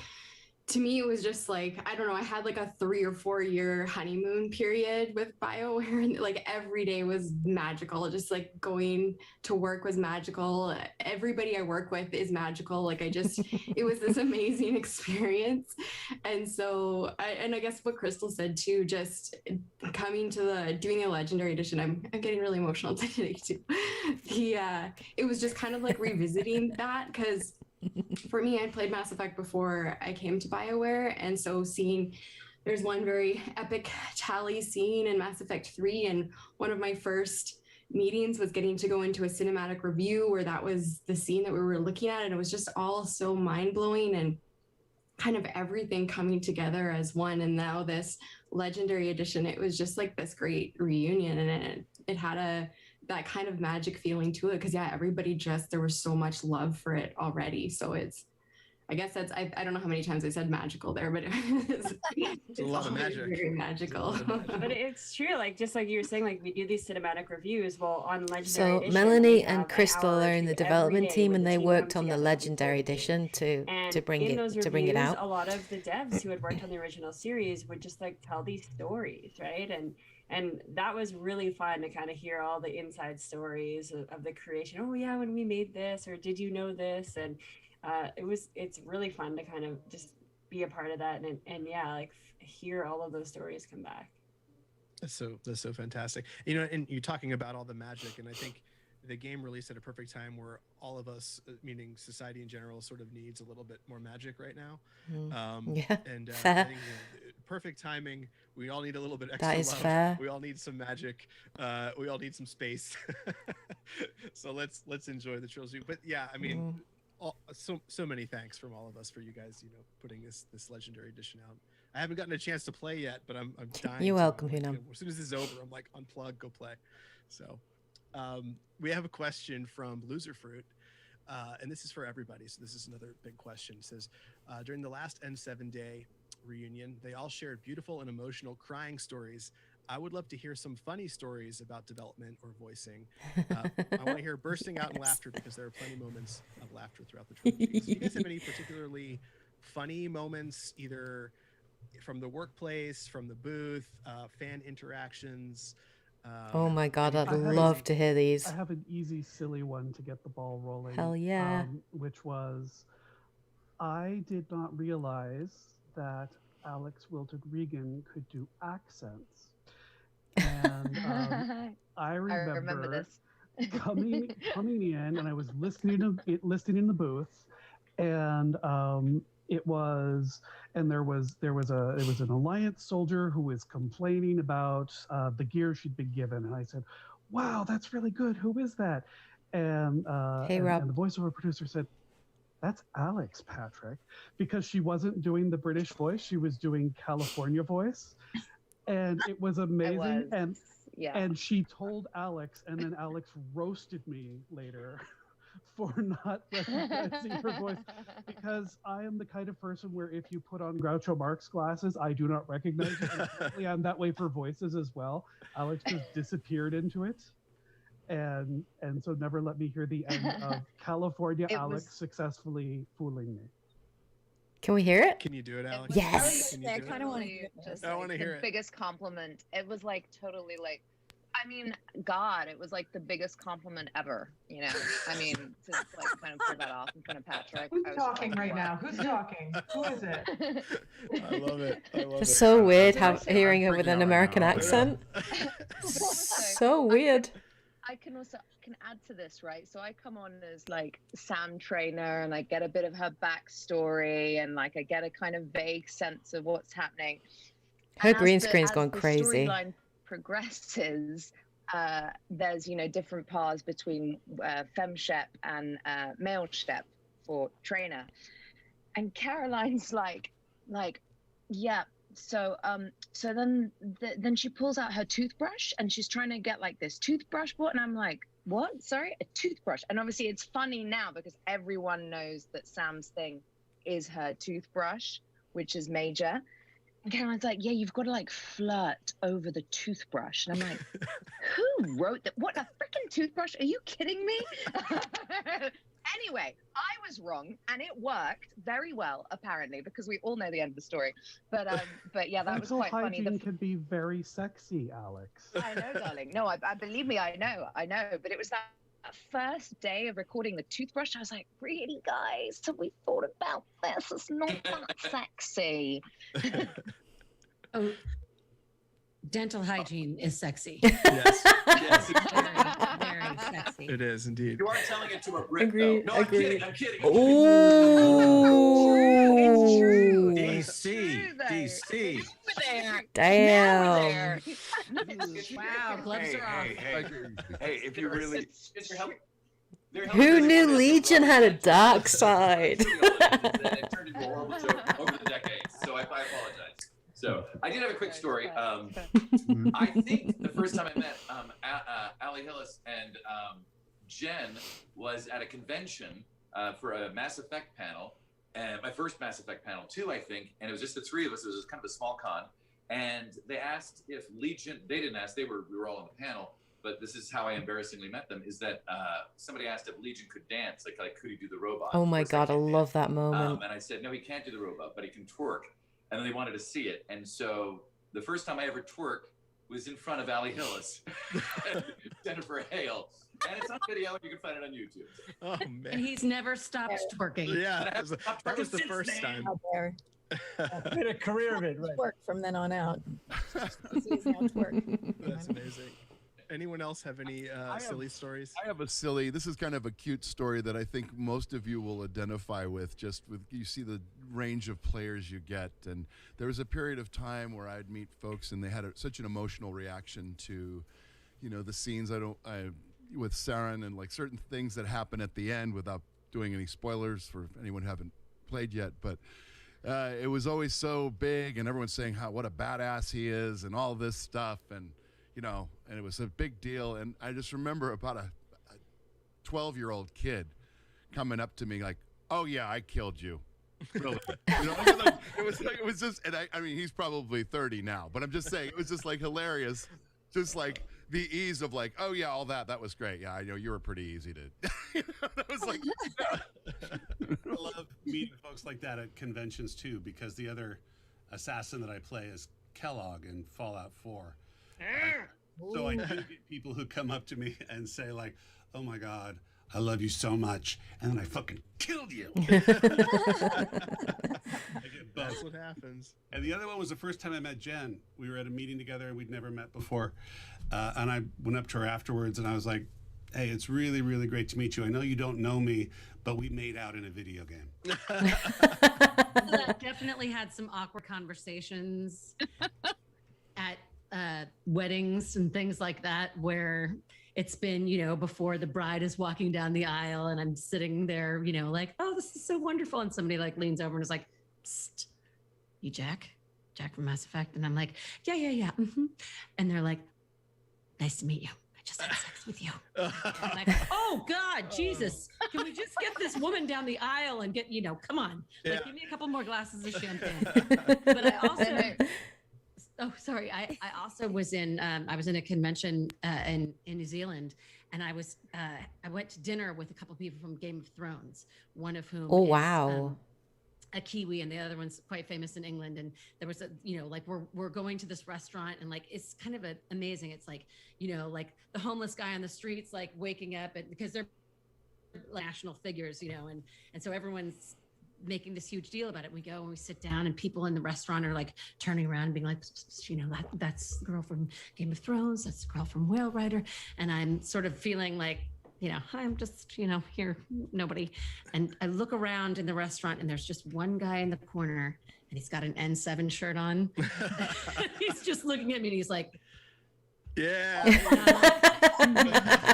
to me, it was just I don't know, I had a 3 or 4 year honeymoon period with BioWare, and every day was magical. Just going to work was magical. Everybody I work with is magical. It was this amazing experience. And so, I guess what Crystal said too, just coming to doing the Legendary Edition, I'm getting really emotional today too. It was just kind of revisiting that, because for me, I'd played Mass Effect before I came to BioWare, and so there's one very epic Tally scene in Mass Effect 3, and one of my first meetings was getting to go into a cinematic review where that was the scene that we were looking at, and it was just all so mind-blowing and kind of everything coming together as one. And now this Legendary Edition, it was just this great reunion, and it had that kind of magic feeling to it, because everybody there was so much love for it already. So I guess that's I don't know how many times I said magical there, but it's a lot of magic. Very magical. But it's true, like just like you were saying, like we do these cinematic reviews. Well, on Legendary So Edition, Melanie we have and an Crystal hour or are in two the every development day team, where and the they team worked comes on the together and we Legendary play the game. Edition to And bring in those it bring it reviews, out. a lot of the devs who had worked on the original series would just like tell these stories, right? And that was really fun to kind of hear all the inside stories of the creation. Oh yeah, when we made this, or did you know this? And it's really fun to kind of just be a part of that and yeah, like hear all of those stories come back. That's so fantastic. You know, and you're talking about all the magic, and I think the game released at a perfect time where all of us, meaning society in general, sort of needs a little bit more magic right now. Yeah, and fair. I think, perfect timing. We all need a little bit extra That is love. fair. We all need some magic. We all need some space. So let's enjoy the trilogy. But yeah, I mean, so many thanks from all of us for you guys, you know, putting this Legendary Edition out. I haven't gotten a chance to play yet, but I'm dying. You're welcome, Like, Hunam. as soon as this is over, I'm like, unplug, go play. So we have a question from Loser Fruit, and this is for everybody. So this is another big question. It says, during the last N7 day reunion, they all shared beautiful and emotional crying stories. I would love to hear some funny stories about development or voicing. I want to hear bursting out in laughter because there are plenty of moments of laughter throughout the trilogy. So do you guys have any particularly funny moments, either from the workplace, from the booth, fan interactions? Oh my God, I'd I have love to hear these. I have an easy, silly one to get the ball rolling. Hell yeah. Which was, I did not realize that Alex Wilted Regan could do accents. And I remember this. coming in, and I was listening in the booth, and there was an Alliance soldier who was complaining about the gear she'd been given, and I said, "Wow, that's really good. Who is that?" And Hey, Rob. and the voiceover producer said, "That's Alex, Patrick," because she wasn't doing the British voice; she was doing California voice, and it was amazing. And she told Alex, and then Alex roasted me later for not recognizing her voice, because I am the kind of person where if you put on Groucho Marx glasses, I do not recognize it. And apparently I'm that way for voices as well. Alex just disappeared into it. And so never let me hear the end of California Alex successfully fooling me. Can we hear it? Can you do it, Alex? Yes. I kind of want to hear it. I want to hear it. Biggest compliment. It was like totally like, I mean, God, it was like the biggest compliment ever. You know, I mean, to like kind of pull that off in front of Patrick. Who's talking right now? Who's talking? Who is it? I love it. It's so weird hearing her with an American accent. So weird. I can add to this, right? So I come on as like Sam Trainer, and I get a bit of her backstory, and like I get a kind of vague sense of what's happening. Her green screen's gone crazy. The storyline progresses, there's different paths between fem-shep and male shep for Trainer, and Caroline's like yeah. So then she pulls out her toothbrush, and she's trying to get like this toothbrush bought, and I'm like, what? Sorry, a toothbrush? And obviously it's funny now because everyone knows that Sam's thing is her toothbrush, which is major. And Caroline's like, yeah, you've got to like flirt over the toothbrush. And I'm like, who wrote that? What, a freaking toothbrush? Are you kidding me? Anyway, I was wrong, and it worked very well, apparently, because we all know the end of the story. But yeah, that was quite funny. Hygiene can be very sexy, Alex. I know, darling. No, I believe me, I know. But it was that first day of recording the toothbrush. I was like, really, guys? Have we thought about this? It's not that sexy. Oh, dental hygiene is sexy. Yes. Very sexy. It is indeed. You aren't telling it to a brick, Agreed. though. No, Agreed. I'm kidding. Ooh. DC. Damn. Wow, gloves are off. Hey, if you really... Who knew Legion had a dark side? It turned into a horrible joke over the decades, so I apologize. So I did have a quick story. I think the first time I met Ali Hillis and Jen was at a convention for a Mass Effect panel, and my first Mass Effect panel too, I think, and it was just the three of us. It was just kind of a small con, and they asked if Legion. They didn't ask. We were all on the panel, but this is how I embarrassingly met them. Is that somebody asked if Legion could dance? Like could he do the robot? Oh my God, I love that moment. And I said, no, he can't do the robot, but he can twerk. And then they wanted to see it, and so the first time I ever twerked was in front of Ali Hillis, Jennifer Hale. And it's on video, and you can find it on YouTube. Oh, man. And he's never stopped twerking. Yeah, that was the first time. Out there. Made a career of it, right? Twerk from then on out. He's now twerk. That's amazing. Anyone else have any silly stories? I have a silly, this is kind of a cute story that I think most of you will identify with, just with, you see the range of players you get. And there was a period of time where I'd meet folks and they had such an emotional reaction to, you know, the scenes with Saren and like certain things that happen at the end, without doing any spoilers for anyone who haven't played yet. But it was always so big, and everyone's saying what a badass he is and all this stuff. And, you know, and it was a big deal. And I just remember about a 12-year-old kid coming up to me like, "Oh yeah, I killed you." Really? You know, it was just, and I mean, he's probably 30 now, but I'm just saying, it was just like hilarious. Just like the ease of like, "Oh yeah, all that was great. Yeah, I know you were pretty easy to." I was like, I love meeting folks like that at conventions too, because the other assassin that I play is Kellogg in Fallout 4. So I do get people who come up to me and say like, "Oh my God, I love you so much," and then I fucking killed you. That's what happens. And the other one was the first time I met Jen. We were at a meeting together and we'd never met before. And I went up to her afterwards and I was like, "Hey, it's really, really great to meet you. I know you don't know me, but we made out in a video game." That definitely had some awkward conversations at weddings and things like that, where it's been, you know, before the bride is walking down the aisle and I'm sitting there, you know, like, "Oh, this is so wonderful." And somebody like leans over and is like, "Psst, you Jack from Mass Effect?" And I'm like, yeah. Mm-hmm. And they're like, "Nice to meet you. I just had sex with you." I'm like, "Oh God, Jesus. Can we just get this woman down the aisle and get, you know, come on. Like, give me a couple more glasses of champagne." But I also... Oh, sorry. I also was in a convention in New Zealand, and I went to dinner with a couple of people from Game of Thrones, one of whom is a Kiwi, and the other one's quite famous in England. And there was like we're going to this restaurant, and like it's kind of amazing. It's like, you know, like the homeless guy on the streets like waking up, and because they're national figures, you know, and so everyone's making this huge deal about it. We go and we sit down, and people in the restaurant are like turning around and being like, "You know, that's the girl from Game of Thrones, that's the girl from Whale Rider." And I'm sort of feeling like, you know, I'm just, you know, here, nobody. And I look around in the restaurant, and there's just one guy in the corner, and he's got an N7 shirt on. He's just looking at me, and he's like, "Yeah. I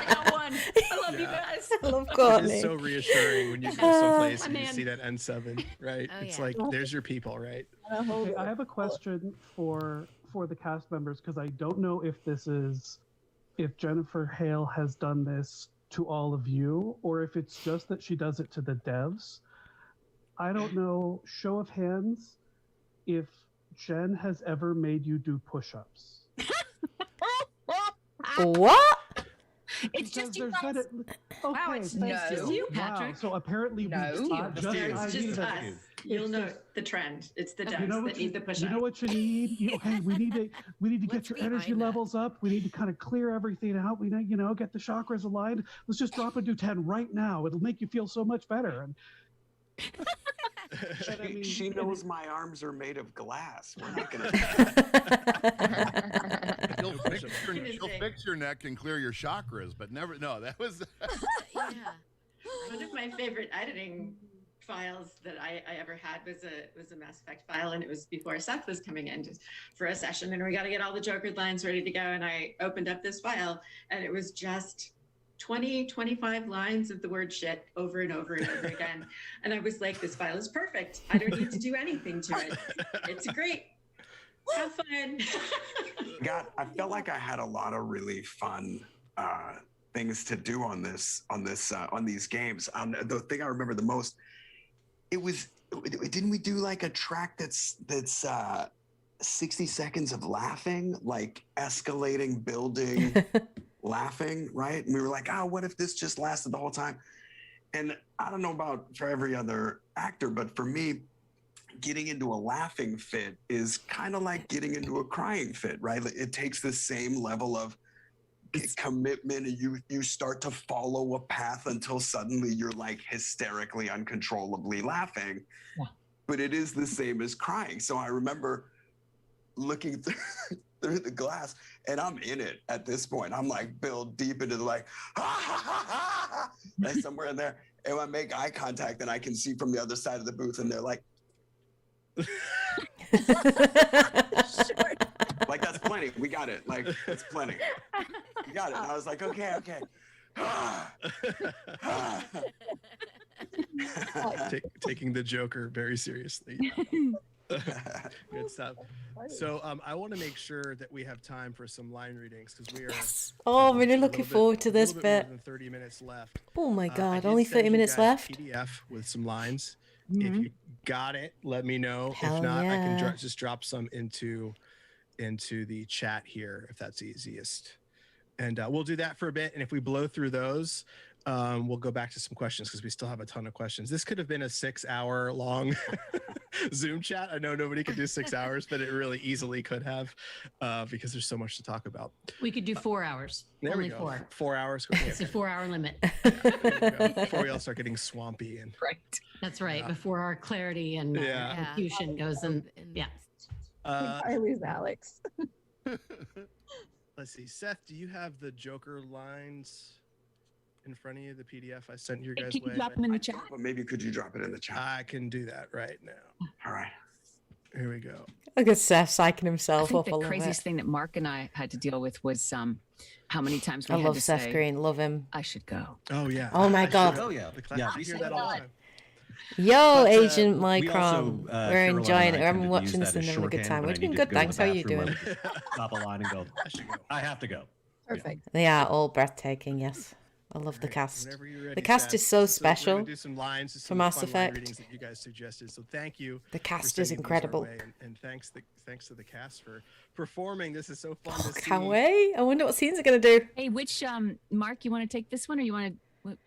got one. I love you guys." I love Courtney. It's so reassuring when you go someplace and you see that N7, right? Oh, it's yeah. like, there's your people, right? Hey, I have a question for the cast members, because I don't know if Jennifer Hale has done this to all of you, or if it's just that she does it to the devs. I don't know, show of hands, if Jen has ever made you do push-ups. What? It's just you there's guys. Okay, Wow, it's thank just you, Patrick. Wow, so apparently It's just us. You'll know the trend. It's the devs that need the push-up. You know what you need? Okay, we need to get your energy levels up. We need to kind of clear everything out. We need, you know, get the chakras aligned. Let's just drop and do 10 right now. It'll make you feel so much better. And she knows my arms are made of glass. We're not gonna. She'll fix your neck and clear your chakras, but never. No, that was. Yeah. One of my favorite editing files that I ever had was a Mass Effect file, and it was before Seth was coming in for a session, and we got to get all the Joker lines ready to go. And I opened up this file, and it was just 25 lines of the word shit over and over and over again. And I was like, this file is perfect. I don't need to do anything to it. It's great. Have fun. I felt like I had a lot of really fun things to do on these games. The thing I remember the most, it was didn't we do like a track that's 60 seconds of laughing, like escalating, building, laughing, right? And we were like, oh, what if this just lasted the whole time? And I don't know about for every other actor, but for me, getting into a laughing fit is kind of like getting into a crying fit, right? It takes the same level of commitment, and you start to follow a path until suddenly you're like hysterically, uncontrollably laughing. Yeah. But it is the same as crying. So I remember looking through the glass, and I'm in it at this point. I'm like built deep into the like, and somewhere in there. And I make eye contact, and I can see from the other side of the booth, and they're like, like, that's plenty. We got it. Like, that's plenty. You got it. And I was like, okay. Taking the Joker very seriously. Good stuff. So I want to make sure that we have time for some line readings, because we are. Yes. Oh, I'm really looking forward to this bit. More than 30 minutes left. Oh my I God! did Only send 30 you minutes guys left. PDF with some lines. If you got it, let me know. Hell if not, I can yeah. just drop some into the chat here if that's easiest. And we'll do that for a bit. And if we blow through those, we'll go back to some questions, because we still have a ton of questions. This could have been a 6-hour long Zoom chat. I know nobody could do 6 hours, but it really easily could have, because there's so much to talk about. We could do 4 hours. There Only we go. 4. 4 hours. It's a 4-hour limit. Before we all start getting swampy and right. That's right. Before our clarity and elocution goes in. Yeah. I lose Alex. Let's see. Seth, do you have the Joker lines in front of you, the PDF I sent your guys' Can you way? drop them in the chat? But maybe could you drop it in the chat? I can do that right now. All right. Here we go. Look at Seth psyching I himself think up. the I love craziest it. thing that Mark and I had to deal with was how many times we I had love to Seth say, Green. Love him. I should go. Oh yeah. Oh my God. Oh yeah. We hear that all the time. Yo, But, Agent we Mike also, We're Caroline enjoying and it. I I'm tended to watching use this that and as having a good shorthand time. when We're I doing needed good. to go to Thanks. the How are you bathroom doing? or stop a line and go, I have to go. Perfect. They are all breathtaking. Yes, I love the cast. Whenever you're ready, The cast Seth. is so We're special gonna do some lines, for some Mass fun line Effect. readings that you guys suggested. So thank you. The for cast is sending those our incredible. way, and thanks to the cast for performing. This is so fun to see. Can't wait. I wonder what scenes are gonna do. Hey, which Mark, you want to take this one, or you want to?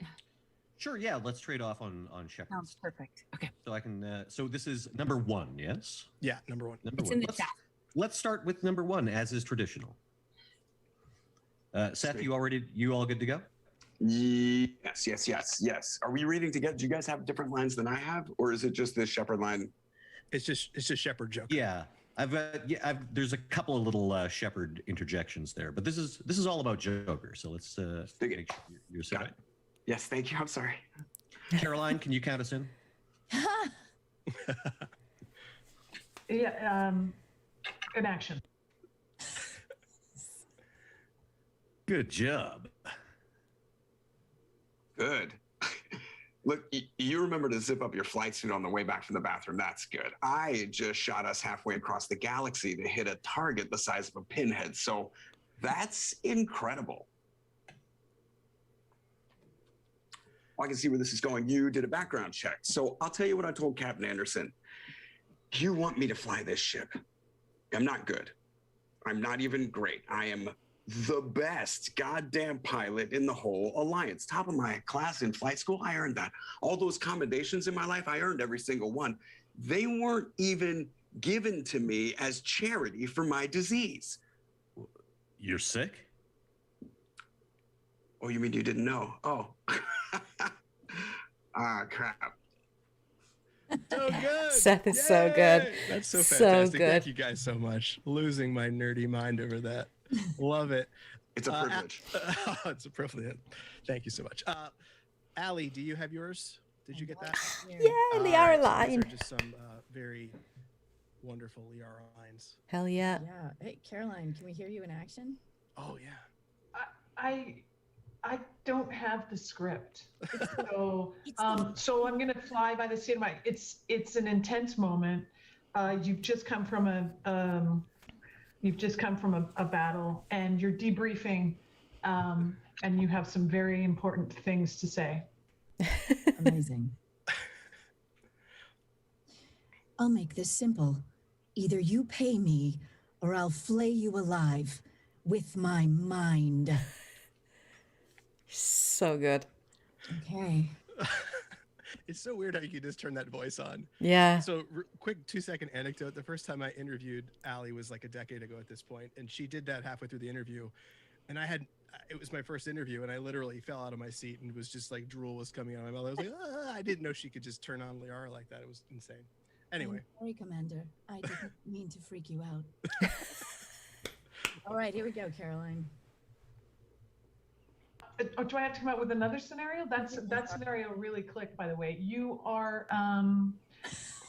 Sure, yeah, let's trade off on Shepard. Sounds perfect. Okay. So I can so this is number 1, yes? Yeah, number 1. Number It's 1. in the chat. Let's start with number 1, as is traditional. Seth, you all good to go? Yes. Are we reading together? Do you guys have different lines than I have, or is it just this Shepard line? It's just Shepard Joker. Yeah. There's a couple of little Shepard interjections there, but this is all about Joker. So let's make sure you're set. Yes, thank you. I'm sorry. Caroline, can you count us in? Yeah. In action. Good job. Good. Look, you remember to zip up your flight suit on the way back from the bathroom. That's good. I just shot us halfway across the galaxy to hit a target the size of a pinhead. So that's incredible. I can see where this is going. You did a background check. So I'll tell you what I told Captain Anderson. You want me to fly this ship? I'm not good. I'm not even great. I am the best goddamn pilot in the whole alliance. Top of my class in flight school, I earned that. All those commendations in my life, I earned every single one. They weren't even given to me as charity for my disease. You're sick? Oh, you mean you didn't know? Oh. Ah, crap. So good. Seth is so good. That's so So fantastic. good. Thank you guys so much. Losing my nerdy mind over that. Love it. It's a privilege. It's a privilege. Thank you so much. Allie, do you have yours? Did you get that? Yeah, Liara All right, so line. these are just some very wonderful Liara lines. Hell yeah. Yeah. Hey, Caroline, can we hear you in action? Oh yeah. I don't have the script, so so I'm gonna fly by the seat of my. It's an intense moment. You've just come from a battle, and you're debriefing, and you have some very important things to say. Amazing. I'll make this simple. Either you pay me, or I'll flay you alive with my mind. So good. Okay. It's so weird how you can just turn that voice on. Yeah. So quick 2-second anecdote. The first time I interviewed Allie was like a decade ago at this point, and she did that halfway through the interview. And it was my first interview, and I literally fell out of my seat and was just like drool was coming out of my mouth. I was like, I didn't know she could just turn on Liara like that. It was insane. Anyway. I'm sorry, Commander. I didn't mean to freak you out. All right, here we go, Caroline. Do I have to come up with another scenario? That scenario really clicked, by the way. You are,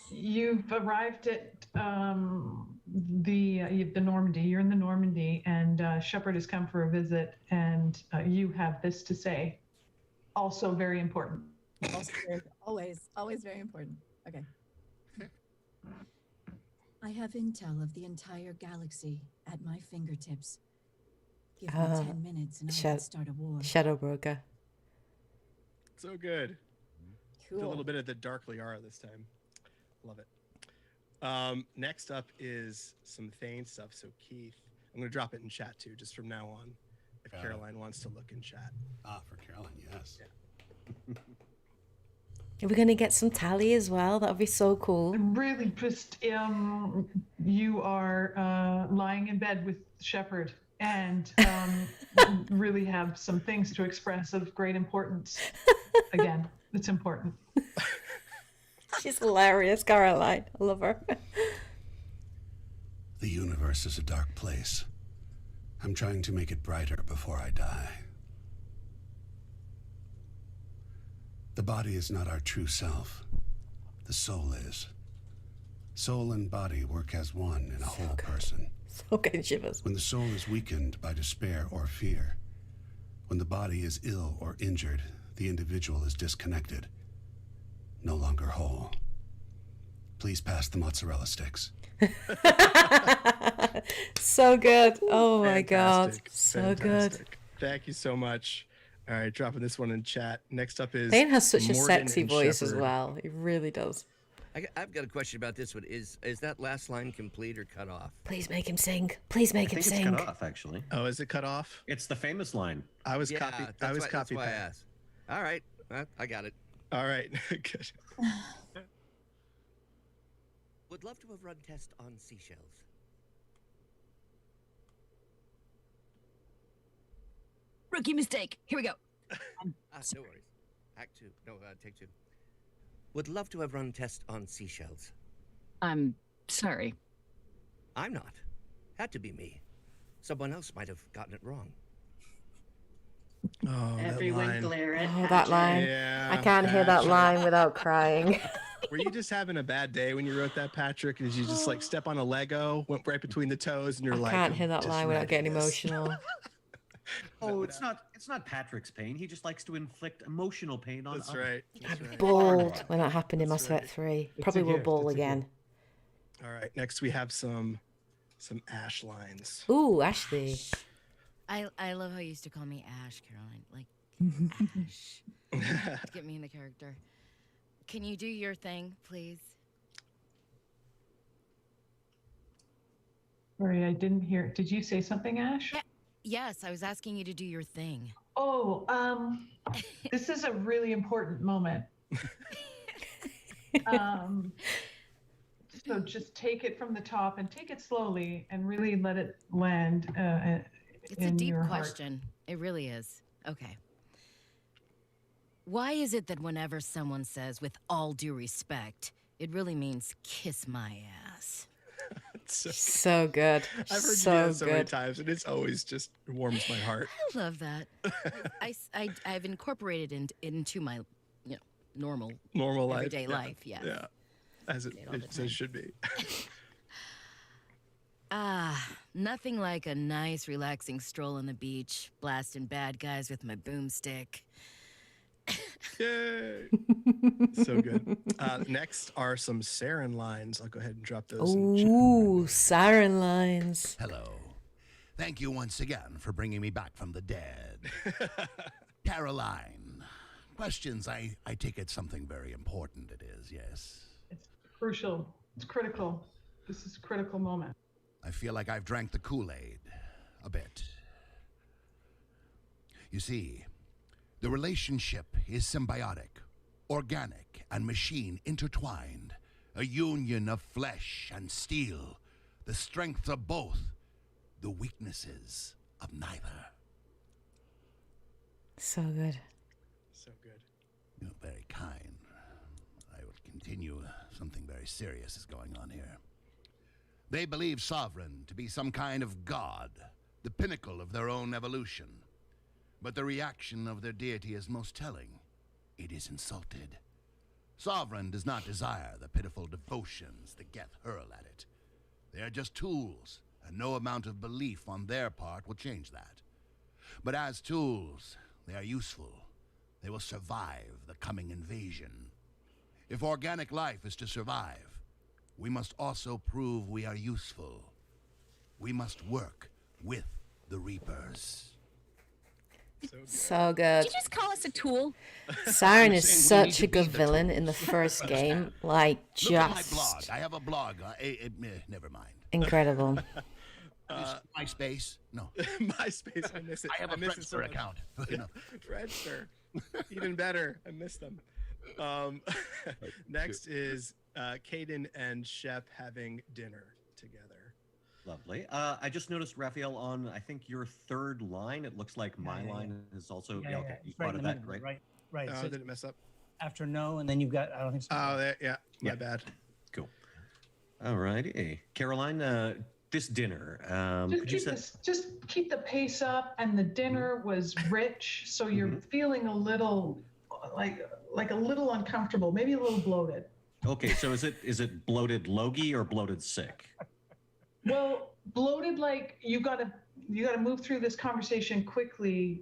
you've arrived at the Normandy. You're in the Normandy, and Shepard has come for a visit, and you have this to say. Also very important. Always very important. Okay. I have intel of the entire galaxy at my fingertips. Give me 10 minutes and I can start a war. Shadow Broker. So good. Cool. A little bit of the dark Liara this time. Love it. Next up is some Thane stuff. So Keith, I'm going to drop it in chat too, just from now on, if Caroline wants to look in chat. For Caroline, yes. Yeah. Are we going to get some tally as well? That would be so cool. Really, just you are lying in bed with Shepard and really have some things to express of great importance. Again, it's important. She's hilarious, Caroline. I love her. The universe is a dark place. I'm trying to make it brighter before I die. The body is not our true self. The soul is. Soul and body work as one in a whole person. So good, shivers. When the soul is weakened by despair or fear, when the body is ill or injured, the individual is disconnected, no longer whole. Please pass the mozzarella sticks. So good. Oh my God. So good. Thank you so much. All right, dropping this one in chat. Next up is Thane has such a Morgan sexy and voice as Shepard. well. He really does. I've got a question about this one. Is that last line complete or cut off? Please make him sing. Please make him It's sing. cut off, actually. Oh, is it cut off? It's the famous line. I was Yeah, copy. that's I was why- copy. That's why I paste. asked. All right, I got it. All right, good. Would love to have run test on seashells. Rookie mistake. Here we go. No worries. Act 2. No, take 2. Would love to have run test on seashells. I'm sorry. I'm not. Had to be me. Someone else might have gotten it wrong. Oh, Everyone glare at Oh, that Patrick. line. Yeah, I can't hear that Patrick. line without crying. Were you just having a bad day when you wrote that, Patrick? Did you just like step on a Lego, went right between the toes, and you're I like, can't hear that "I'm line just without ready getting for this." emotional. Oh, it's not Patrick's pain. He just likes to inflict emotional pain on That's others. right. That's right. Bawled when that happened in Mass That's Effect 3. It's Probably a will gift, bawl it's a again. All right, next we have some Ash lines. Ooh, Ashley. I love how you used to call me Ash, Caroline. Like Ash. Get me in the character. Can you do your thing, please? Sorry, I didn't hear. Did you say something, Ash? Yes, I was asking you to do your thing. Oh, this is a really important moment. So just take it from the top and take it slowly and really let it land It's a in deep your heart. question. It really is. Okay. Why is it that whenever someone says, with all due respect, it really means kiss my ass? So good. I've heard so you do that so many good. times, and it's always just warms my heart. I love that. I've incorporated into my, normal Normal life, everyday yeah, life. Yes. Yeah, as it all the as it should be. Nothing like a nice, relaxing stroll on the beach, blasting bad guys with my boomstick. Yay! So good. Next are some Saren lines. I'll go ahead and drop those. in chat. Ooh, siren lines. Hello. Thank you once again for bringing me back from the dead. Caroline, questions. I take it something very important it is, yes? Crucial It's critical. This is a critical moment. I feel like I've drank the Kool-Aid a bit. You see, the relationship is symbiotic, organic and machine intertwined, a union of flesh and steel, the strengths of both, the weaknesses of neither. So good. So good. You're very kind. I will continue. Something very serious is going on here. They believe Sovereign to be some kind of god, the pinnacle of their own evolution. But the reaction of their deity is most telling. It is insulted. Sovereign does not desire the pitiful devotions the Geth hurl at it. They are just tools, and no amount of belief on their part will change that. But as tools, they are useful. They will survive the coming invasion. If organic life is to survive, we must also prove we are useful. We must work with the Reapers. So good. Did you just call us a tool? Siren is such a good villain in the first game. Like, Look at my just blog. I have a blog. Never mind. incredible. MySpace? No. MySpace, I miss it. I have a miss it so Friendster much. account. You know. Friendster. Even better. I miss them. Next is Caden and Shep having dinner together. Lovely. I just noticed, Raphael, on I think your third line, it looks like my line is also okay. You It's right in spotted the that, middle, right? Right. Oh, So did it mess up? after no, and then you've got, I don't think so. Oh, yeah. My bad. Cool. All righty. Caroline, this dinner. Just keep the pace up, and the dinner was rich, so you're feeling a little like a little uncomfortable, maybe a little bloated. Okay, so is it bloated Logie or bloated sick? Well, bloated, like you gotta move through this conversation quickly,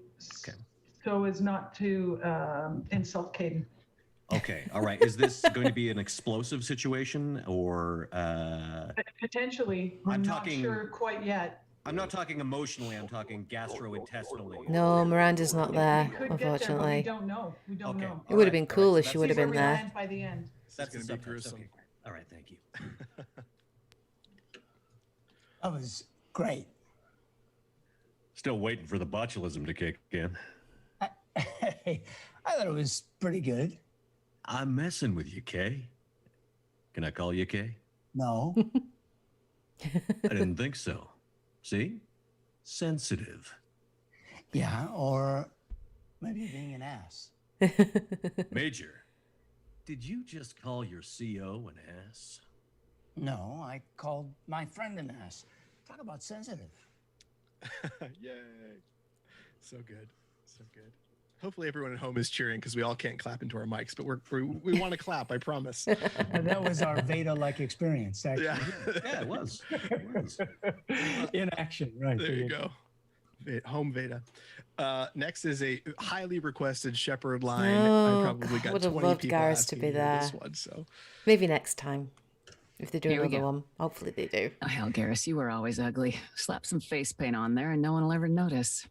so as not to insult Caden. Okay, all right. Is this going to be an explosive situation or? Potentially, I'm not sure quite yet. I'm not talking emotionally. I'm talking gastrointestinally. No, Miranda's not there, We could get there, but we unfortunately. don't know. We don't know. It would have been cool if she would have See where been we there. land by the end. That's going to be gruesome. Okay. All right, thank you. That was great. Still waiting for the botulism to kick in. Hey, I thought it was pretty good. I'm messing with you, Kay. Can I call you Kay? No. I didn't think so. See? Sensitive. Yeah, or maybe being an ass. Major, did you just call your CO an ass? No, I called my friend an ass. Talk about sensitive. Yay. So good. So good. Hopefully everyone at home is cheering because we all can't clap into our mics, but we want to clap, I promise. And that was our Veda-like experience, actually. Yeah, it was. It was. In action, right. There you go. Home Veda. Next is a highly requested Shepard line. I probably got would have 20 loved people Garrus to asking be to hear there. this one, so Maybe next time, if they do Here we another go. one. Hopefully they do. Oh, hell, Garrus, you were always ugly. Slap some face paint on there and no one will ever notice.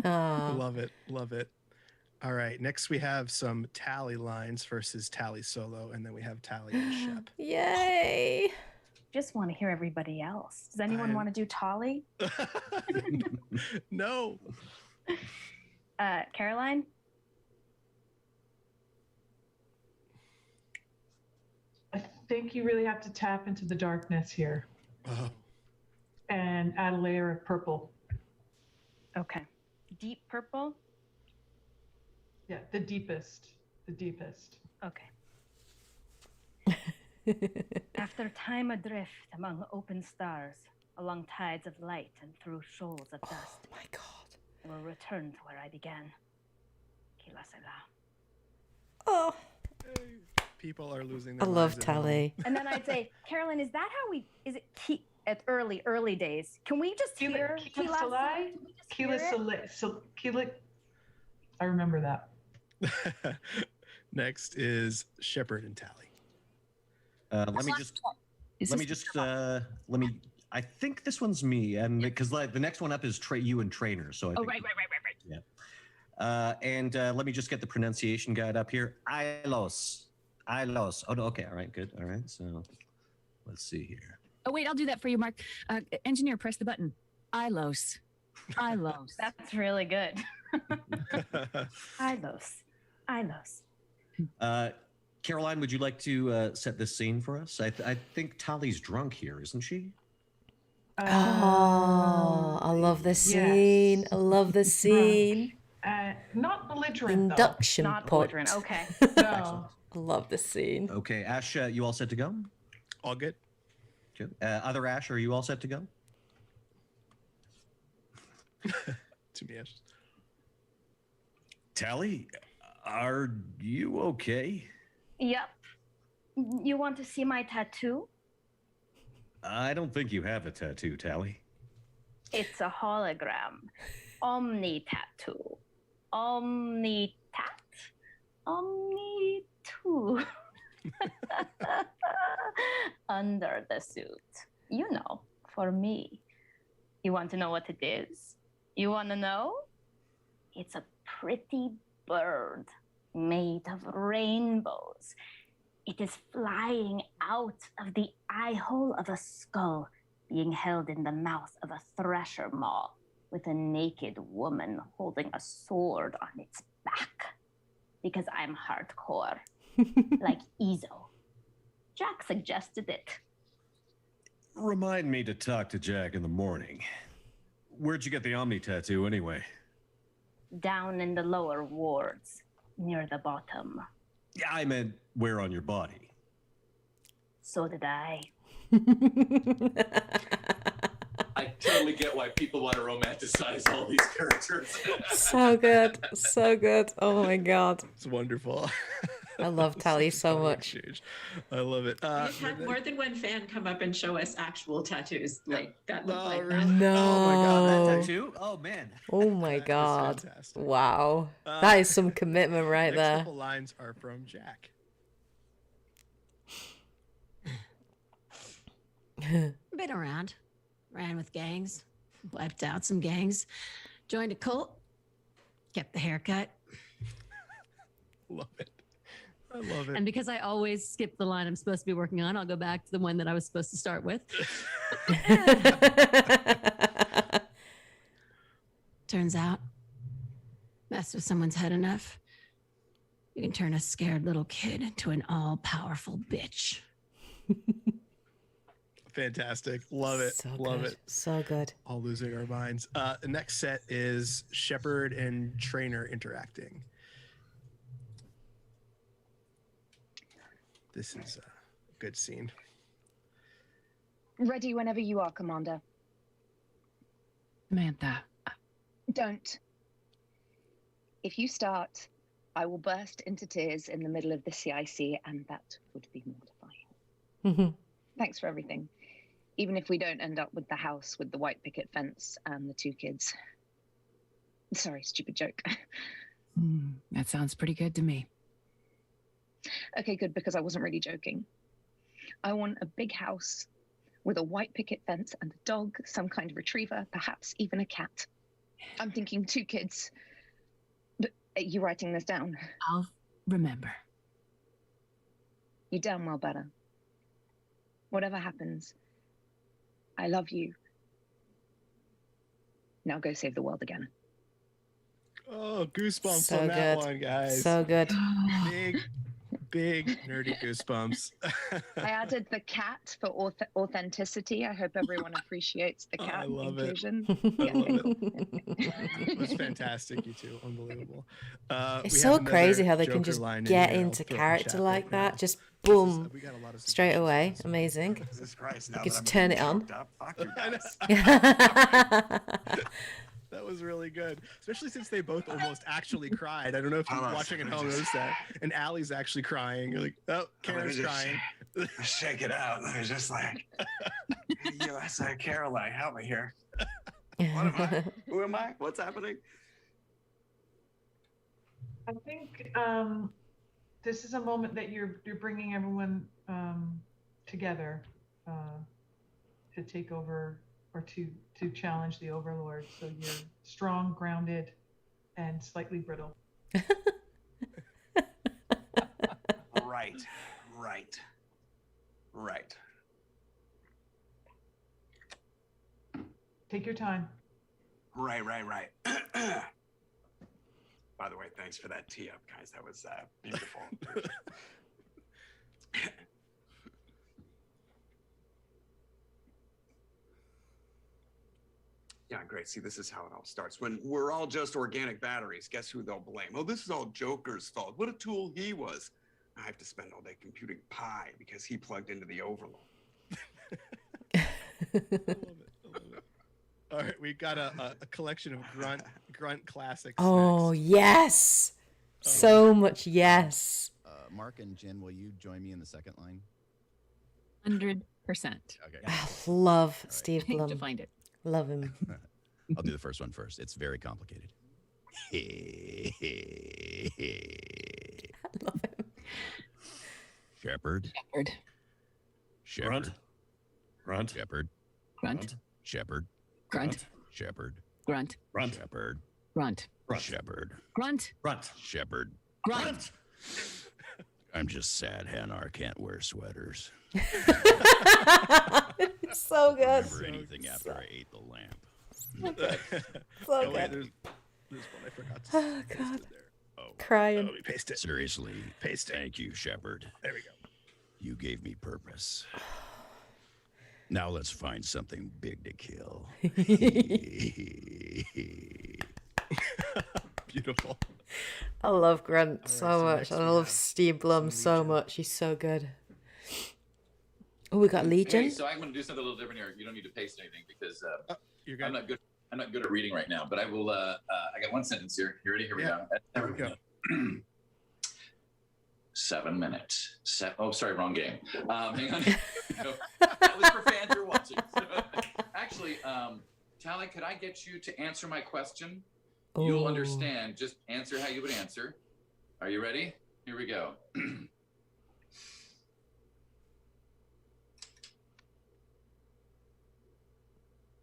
love it. Love it. All right. Next we have some Tally lines versus Tally solo, and then we have Tally and Shep. Yay! Just want to hear everybody else. Does anyone want to do Tolly? No. Caroline? I think you really have to tap into the darkness here Oh. and add a layer of purple. Okay. Deep purple? Yeah, the deepest. The deepest. Okay. After time adrift among open stars, along tides of light and through shoals of dust. Oh my god. I will return to where I began. Kila Sela. Oh. People are losing I their love minds at home. Tally. And then I'd say, Carolyn, is that how is it at early days? Can we just hear Kila Sela? Kila. I remember that. Next is Shepard and Tally. I think this one's me, and because the next one up is you and Trainer. So I think, Right. Yeah. And let me just get the pronunciation guide up here. Ailos. Ilos. Oh, no, okay. All right, good. All right. So let's see here. Oh, wait, I'll do that for you, Mark. Engineer, press the button. Ilos. Ilos. That's really good. Ilos. Caroline, would you like to set this scene for us? I think Tali's drunk here, isn't she? Oh, I love this scene. I love this scene. Not belligerent, Induction though. Not pot. belligerent, okay. No. I love this scene. Okay, Ash, you all set to go? All good. Good. Other Ash, are you all set to go? To me, Ash. Tali, are you okay? Yep. You want to see my tattoo? I don't think you have a tattoo, Tali. It's a hologram. Omni tattoo. Omni tat. Omni two. Under the suit. You know, for me. You want to know what it is? You want to know? It's a pretty bird made of rainbows. It is flying out of the eye hole of a skull, being held in the mouth of a thresher maw, with a naked woman holding a sword on its back. Because I'm hardcore, like Ezo. Jack suggested it. Remind me to talk to Jack in the morning. Where'd you get the Omni tattoo anyway? Down in the lower wards, near the bottom. Yeah, I meant where on your body? So did I. I totally get why people want to romanticize all these characters. So good. So good. Oh my God. It's wonderful. I love Tali so much. I love it. We've had more than one fan come up and show us actual tattoos like that look like really? that. No. Oh my God, that tattoo? Oh man. Oh my God. Wow. That is some commitment right next there. couple lines are from Jack. Been around. Ran with gangs. Wiped out some gangs. Joined a cult. Kept the haircut. Love it. I love it. And because I always skip the line I'm supposed to be working on, I'll go back to the one that I was supposed to start with. Turns out, mess with someone's head enough, you can turn a scared little kid into an all-powerful bitch. Fantastic. Love it. So Love good. it. So good. All losing our minds. The next set is Shepard and Trainer interacting. This is a good scene. Ready whenever you are, Commander. Samantha. Don't. If you start, I will burst into tears in the middle of the CIC, and that would be mortifying. Thanks for everything. Even if we don't end up with the house with the white picket fence and the 2 kids. Sorry, stupid joke. That sounds pretty good to me. Okay, good, because I wasn't really joking. I want a big house with a white picket fence and a dog, some kind of retriever, perhaps even a cat. I'm thinking 2 kids. But are you writing this down? I'll remember. You damn well better. Whatever happens, I love you. Now go save the world again. Oh, goosebumps So on that good. one, guys. So good. Big nerdy goosebumps. I added the cat for authenticity. I hope everyone appreciates the cat I love inclusion. it. I love it. It was fantastic, you two. Unbelievable. It's We so have crazy another how they can Joker just line in get here. I'll into throw it in the character chat like right now. that. Just boom. We got a lot of Straight away. Amazing. Jesus Christ, You now can that just I'm turn it on. choked up, fuck you guys. That was really good, especially since they both almost actually cried. I don't know if you're watching at home noticed that. And Allie's actually crying. You're like, oh, Karen's crying. Shake it out. I was just like, USA Caroline, help me here. What am I? Who am I? What's happening? I think this is a moment that you're bringing everyone together to take over or to challenge the overlord. So you're strong, grounded, and slightly brittle. Right. Right. Take your time. Right. By the way, thanks for that tee up, guys. That was beautiful. Yeah, great. See, this is how it all starts. When we're all just organic batteries, guess who they'll blame? Oh, this is all Joker's fault. What a tool he was. I have to spend all day computing pi because he plugged into the overload. I love it. All right, we've got a collection of grunt classics. Oh, next. yes. So much yes. Mark and Jen, will you join me in the second line? 100%. Okay. Love Steve I have Blum. to find it. Love him. I'll do the first one first. It's very complicated. I love him. Shepard. Shepard. Grunt. Shepard. Grunt. Shepard. Grunt. Shepard. Grunt. Shepard. Grunt. Shepard. Grunt. Shepard. Grunt. I'm just sad Hanar can't wear sweaters. It's so good. I don't remember anything after I ate the lamp. So Oh, good. wait, there's one I forgot to Oh, paste God. in there. Crying. Let me paste it. Seriously. Paste it. Thank you, Shepard. There we go. You gave me purpose. Now let's find something big to kill. Beautiful. I love Grant so so much. next I we love have Steve Blum so much. He's so good. Oh, we got Legion. Okay, so I'm going to do something a little different here. You don't need to paste anything because you're good. I'm not good at reading right now. But I will. I got one sentence here. You ready? Here we go. There we go. 7 minutes. Oh, sorry, wrong game. Hang on. That was for fans who are watching. Actually, Tally, could I get you to answer my question? You'll understand. Just answer how you would answer. Are you ready? Here we go.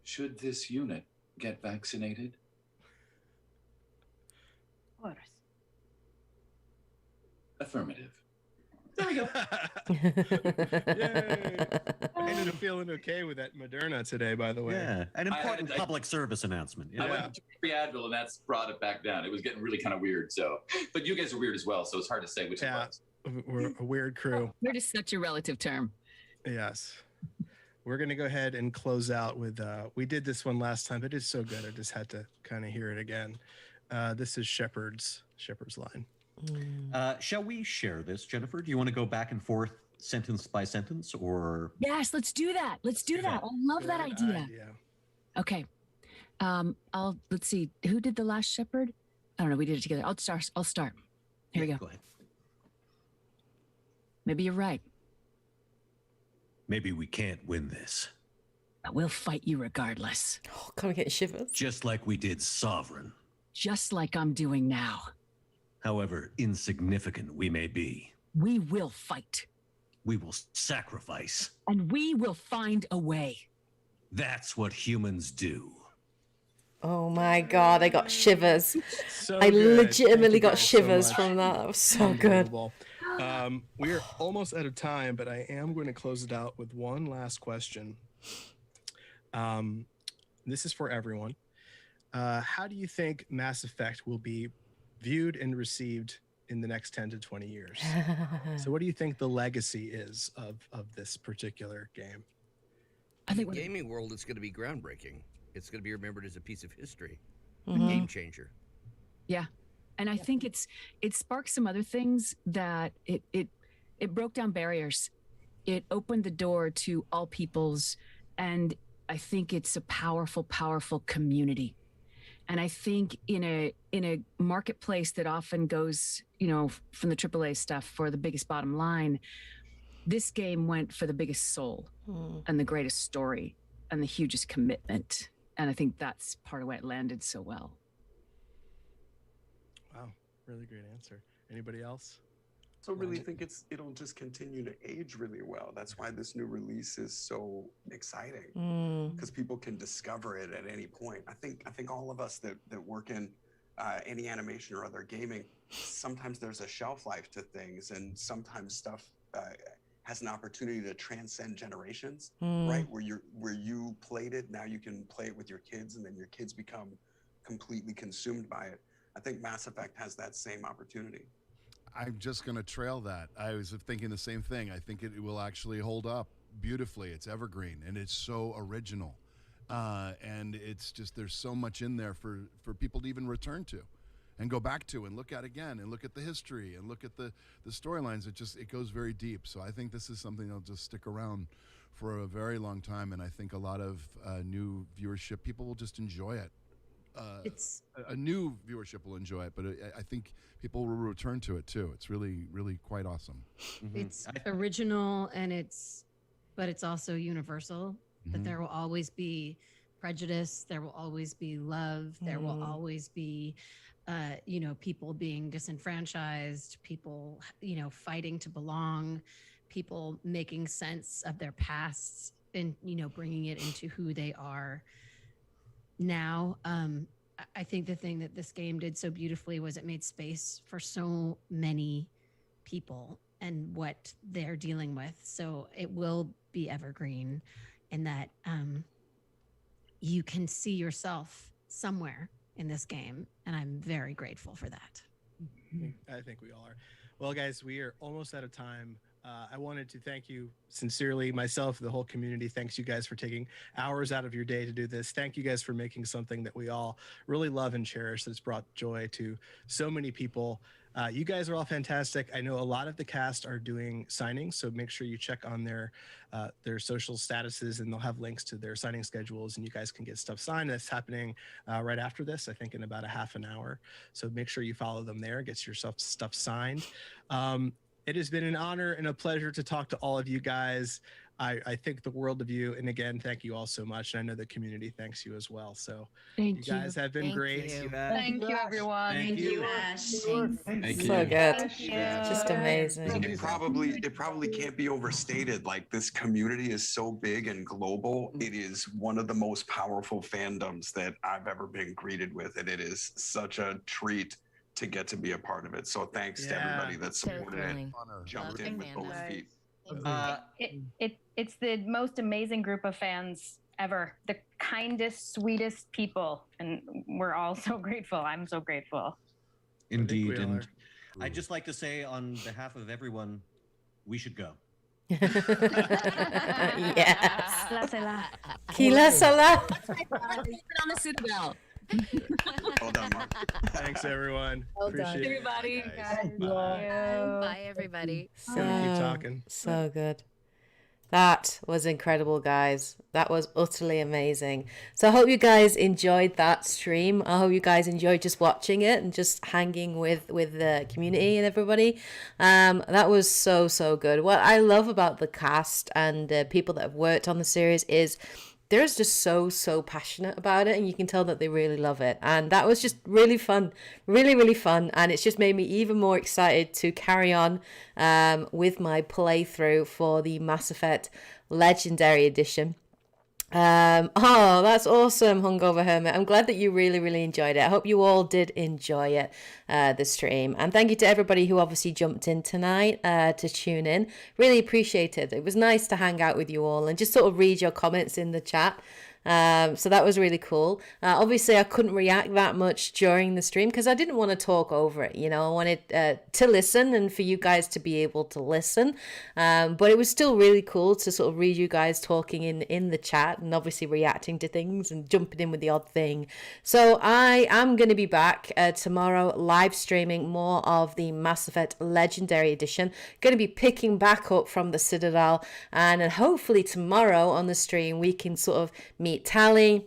Should this unit get vaccinated? Of course. Affirmative. There we go. Yay. I ended up feeling okay with that Moderna today, by the way. Yeah, an important public service announcement. I went to free Advil and that's brought it back down. It was getting really kind of weird. So, but you guys are weird as well. So it's hard to say which it was. We're a weird crew. We're just such a relative term. Yes. We're going to go ahead and close out with, we did this one last time, but it's so good. I just had to kind of hear it again. This is Shepard's line. Shall we share this, Jennifer? Do you want to go back and forth sentence by sentence or? Yes, let's do that. Let's do that. I love that idea. Okay. Let's see. Who did the last Shepard? I don't know. We did it together. I'll start. Here we go. Go ahead. Maybe you're right. Maybe we can't win this. But we'll fight you regardless. Oh, kind of getting shivers. Just like we did Sovereign. Just like I'm doing now. However insignificant we may be. We will fight. We will sacrifice. And we will find a way. That's what humans do. Oh my God, I got shivers. So I good. legitimately Thank you got guys so shivers much. from that. That was so good. Unbelievable. We are almost out of time, but I am going to close it out with one last question. This is for everyone. How do you think Mass Effect will be viewed and received in the next 10 to 20 years? So what do you think the legacy is of this particular game? I think in the gaming world, it's going to be groundbreaking. It's going to be remembered as a piece of history, a Mhm. game changer. Yeah. And I think it sparked some other things that it broke down barriers. It opened the door to all peoples. And I think it's a powerful, powerful community. And I think in a marketplace that often goes, from the AAA stuff for the biggest bottom line, this game went for the biggest soul and the greatest story and the hugest commitment. And I think that's part of why it landed so well. Wow, really great answer. Anybody else? So I really think it'll just continue to age really well. That's why this new release is so exciting, because people can discover it at any point. I think all of us that work in any animation or other gaming, sometimes there's a shelf life to things, and sometimes stuff has an opportunity to transcend generations, right? Where you played it, now you can play it with your kids, and then your kids become completely consumed by it. I think Mass Effect has that same opportunity. I'm just going to trail that. I was thinking the same thing. I think it will actually hold up beautifully. It's evergreen, and it's so original. And it's just, there's so much in there for people to even return to and go back to and look at again and look at the history and look at the storylines. It goes very deep. So I think this is something that'll just stick around for a very long time. And I think a lot of new viewership, people will just enjoy it. It's a new viewership will enjoy it, but I think people will return to it too. It's really, really quite awesome. It's original, but it's also universal. That there will always be prejudice, there will always be love, there will always be people being disenfranchised, people fighting to belong, people making sense of their pasts and bringing it into who they are now. I think the thing that this game did so beautifully was it made space for so many people and what they're dealing with. So it will be evergreen, in that you can see yourself somewhere in this game, and I'm very grateful for that. I think we all are. Well, guys, we are almost out of time. I wanted to thank you sincerely, myself, the whole community. Thanks you guys for taking hours out of your day to do this. Thank you guys for making something that we all really love and cherish, that's brought joy to so many people. You guys are all fantastic. I know a lot of the cast are doing signings, so make sure you check on their social statuses, and they'll have links to their signing schedules, and you guys can get stuff signed. That's happening right after this, I think in about a half an hour. So make sure you follow them there, get your stuff signed. It has been an honor and a pleasure to talk to all of you guys. I think the world of you. And again, thank you all so much. And I know the community thanks you as well. So you guys have been great. Thank you, everyone. Thank you, Ash. Thank So you. good. Just amazing. It probably can't be overstated. Like, this community is so big and global. It is one of the most powerful fandoms that I've ever been greeted with. And it is such a treat to get to be a part of it. So thanks to everybody that supported it, jumped in with both feet. It's the most amazing group of fans ever. The kindest, sweetest people. And we're all so grateful. I'm so grateful. Indeed. And I'd just like to say, on behalf of everyone, we should go. Yes. Kila Sala. On the Citadel. Well done, Mark. Thanks, everyone. Well done. Appreciate it. Everybody. Bye, everybody. Keep talking. So good. That was incredible, guys. That was utterly amazing. So I hope you guys enjoyed that stream. I hope you guys enjoyed just watching it and just hanging with the community and everybody. That was so good. What I love about the cast and the people that have worked on the series is they're just so passionate about it, and you can tell that they really love it. And that was just really fun, really fun. And it's just made me even more excited to carry on with my playthrough for the Mass Effect Legendary Edition. Oh, that's awesome, Hungover Hermit. I'm glad that you really enjoyed it. I hope you all did enjoy it, the stream. And thank you to everybody who obviously jumped in tonight to tune in. Really appreciate it. It was nice to hang out with you all and just sort of read your comments in the chat. So that was really cool. Obviously, I couldn't react that much during the stream because I didn't want to talk over it. You know, I wanted to listen and for you guys to be able to listen. But it was still really cool to sort of read you guys talking in the chat and obviously reacting to things and jumping in with the odd thing. So I am going to be back tomorrow live streaming more of the Mass Effect Legendary Edition. Going to be picking back up from the Citadel, and hopefully tomorrow on the stream we can sort of meet Tally,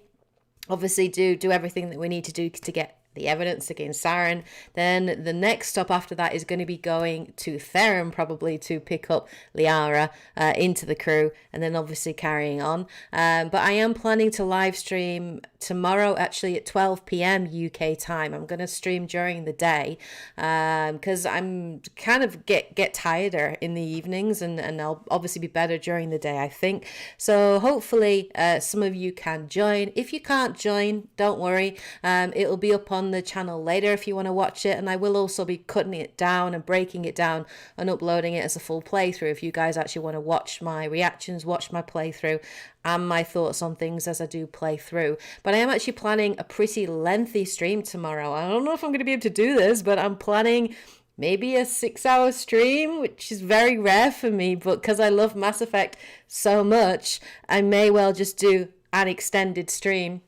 obviously do everything that we need to do to get the evidence against Saren. Then the next stop after that is going to be going to Theron, probably to pick up Liara into the crew, and then obviously carrying on. But I am planning to live stream tomorrow, actually at 12 p.m. UK time. I'm going to stream during the day because I'm kind of get tireder in the evenings, and I'll obviously be better during the day, I think. So hopefully some of you can join. If you can't join, don't worry. It'll be up on on the channel later if you want to watch it, and I will also be cutting it down and breaking it down and uploading it as a full playthrough if you guys actually want to watch my reactions, watch my playthrough and my thoughts on things as I do play through. But I am actually planning a pretty lengthy stream tomorrow. I don't know if I'm going to be able to do this, but I'm planning maybe a 6-hour stream, which is very rare for me, but because I love Mass Effect so much, I may well just do an extended stream.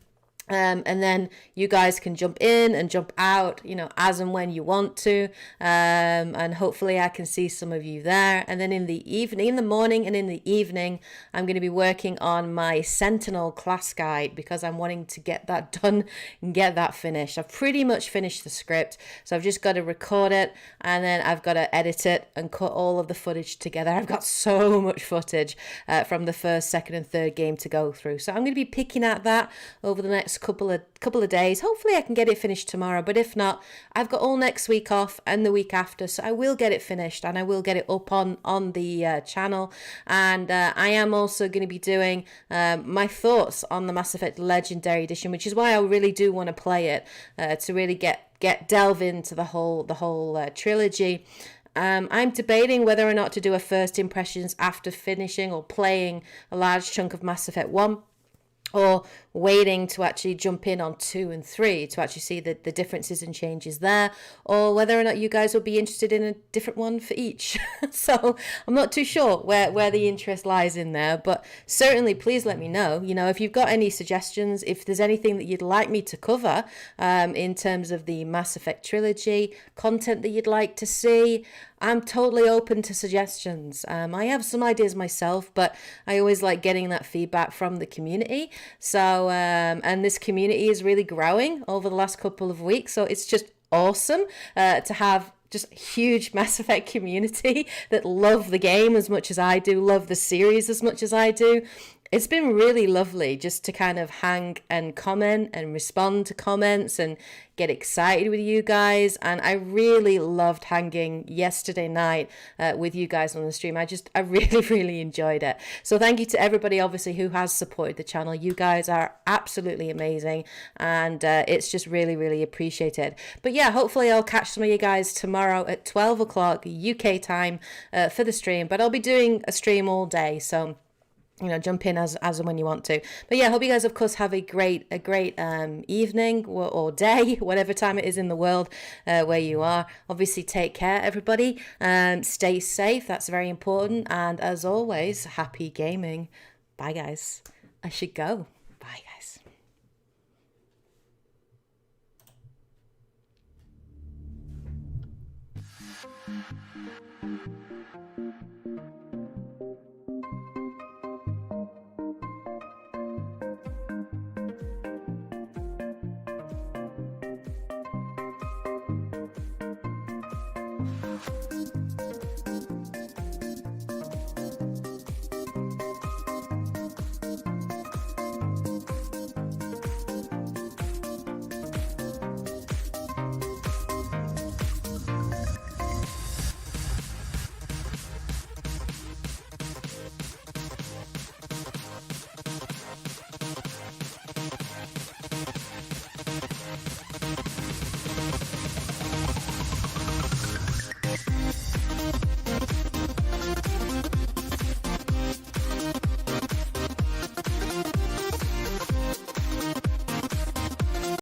And then you guys can jump in and jump out, you know, as and when you want to. And hopefully I can see some of you there. And then in the evening, in the morning and in the evening, I'm going to be working on my Sentinel class guide because I'm wanting to get that done and get that finished. I've pretty much finished the script. So I've just got to record it and then I've got to edit it and cut all of the footage together. I've got so much footage from the first, second and third game to go through. So I'm going to be picking at that over the next couple of days. Hopefully I can get it finished tomorrow, but if not, I've got all next week off and the week after, so I will get it finished and I will get it up on the channel. And I am also going to be doing my thoughts on the Mass Effect Legendary Edition, which is why I really do want to play it, to really delve into the whole trilogy. I'm debating whether or not to do a first impressions after finishing or playing a large chunk of Mass Effect 1, or waiting to actually jump in on 2 and 3 to actually see the differences and changes there, or whether or not you guys will be interested in a different one for each. So I'm not too sure where the interest lies in there, but certainly please let me know, you know, if you've got any suggestions, if there's anything that you'd like me to cover in terms of the Mass Effect trilogy, content that you'd like to see. I'm totally open to suggestions. I have some ideas myself, but I always like getting that feedback from the community. So, and this community is really growing over the last couple of weeks. So it's just awesome to have just a huge Mass Effect community that love the game as much as I do, love the series as much as I do. It's been really lovely just to kind of hang and comment and respond to comments and get excited with you guys. And I really loved hanging yesterday night with you guys on the stream. I really, really enjoyed it. So thank you to everybody, obviously, who has supported the channel. You guys are absolutely amazing. And it's just really, really appreciated. But yeah, hopefully I'll catch some of you guys tomorrow at 12 o'clock UK time for the stream. But I'll be doing a stream all day. So, you know, jump in as and when you want to. But yeah, I hope you guys, of course, have a great evening or day, whatever time it is in the world where you are. Obviously, take care, everybody. Stay safe. That's very important. And as always, happy gaming. Bye, guys. I should go. Bye, guys. Thank you.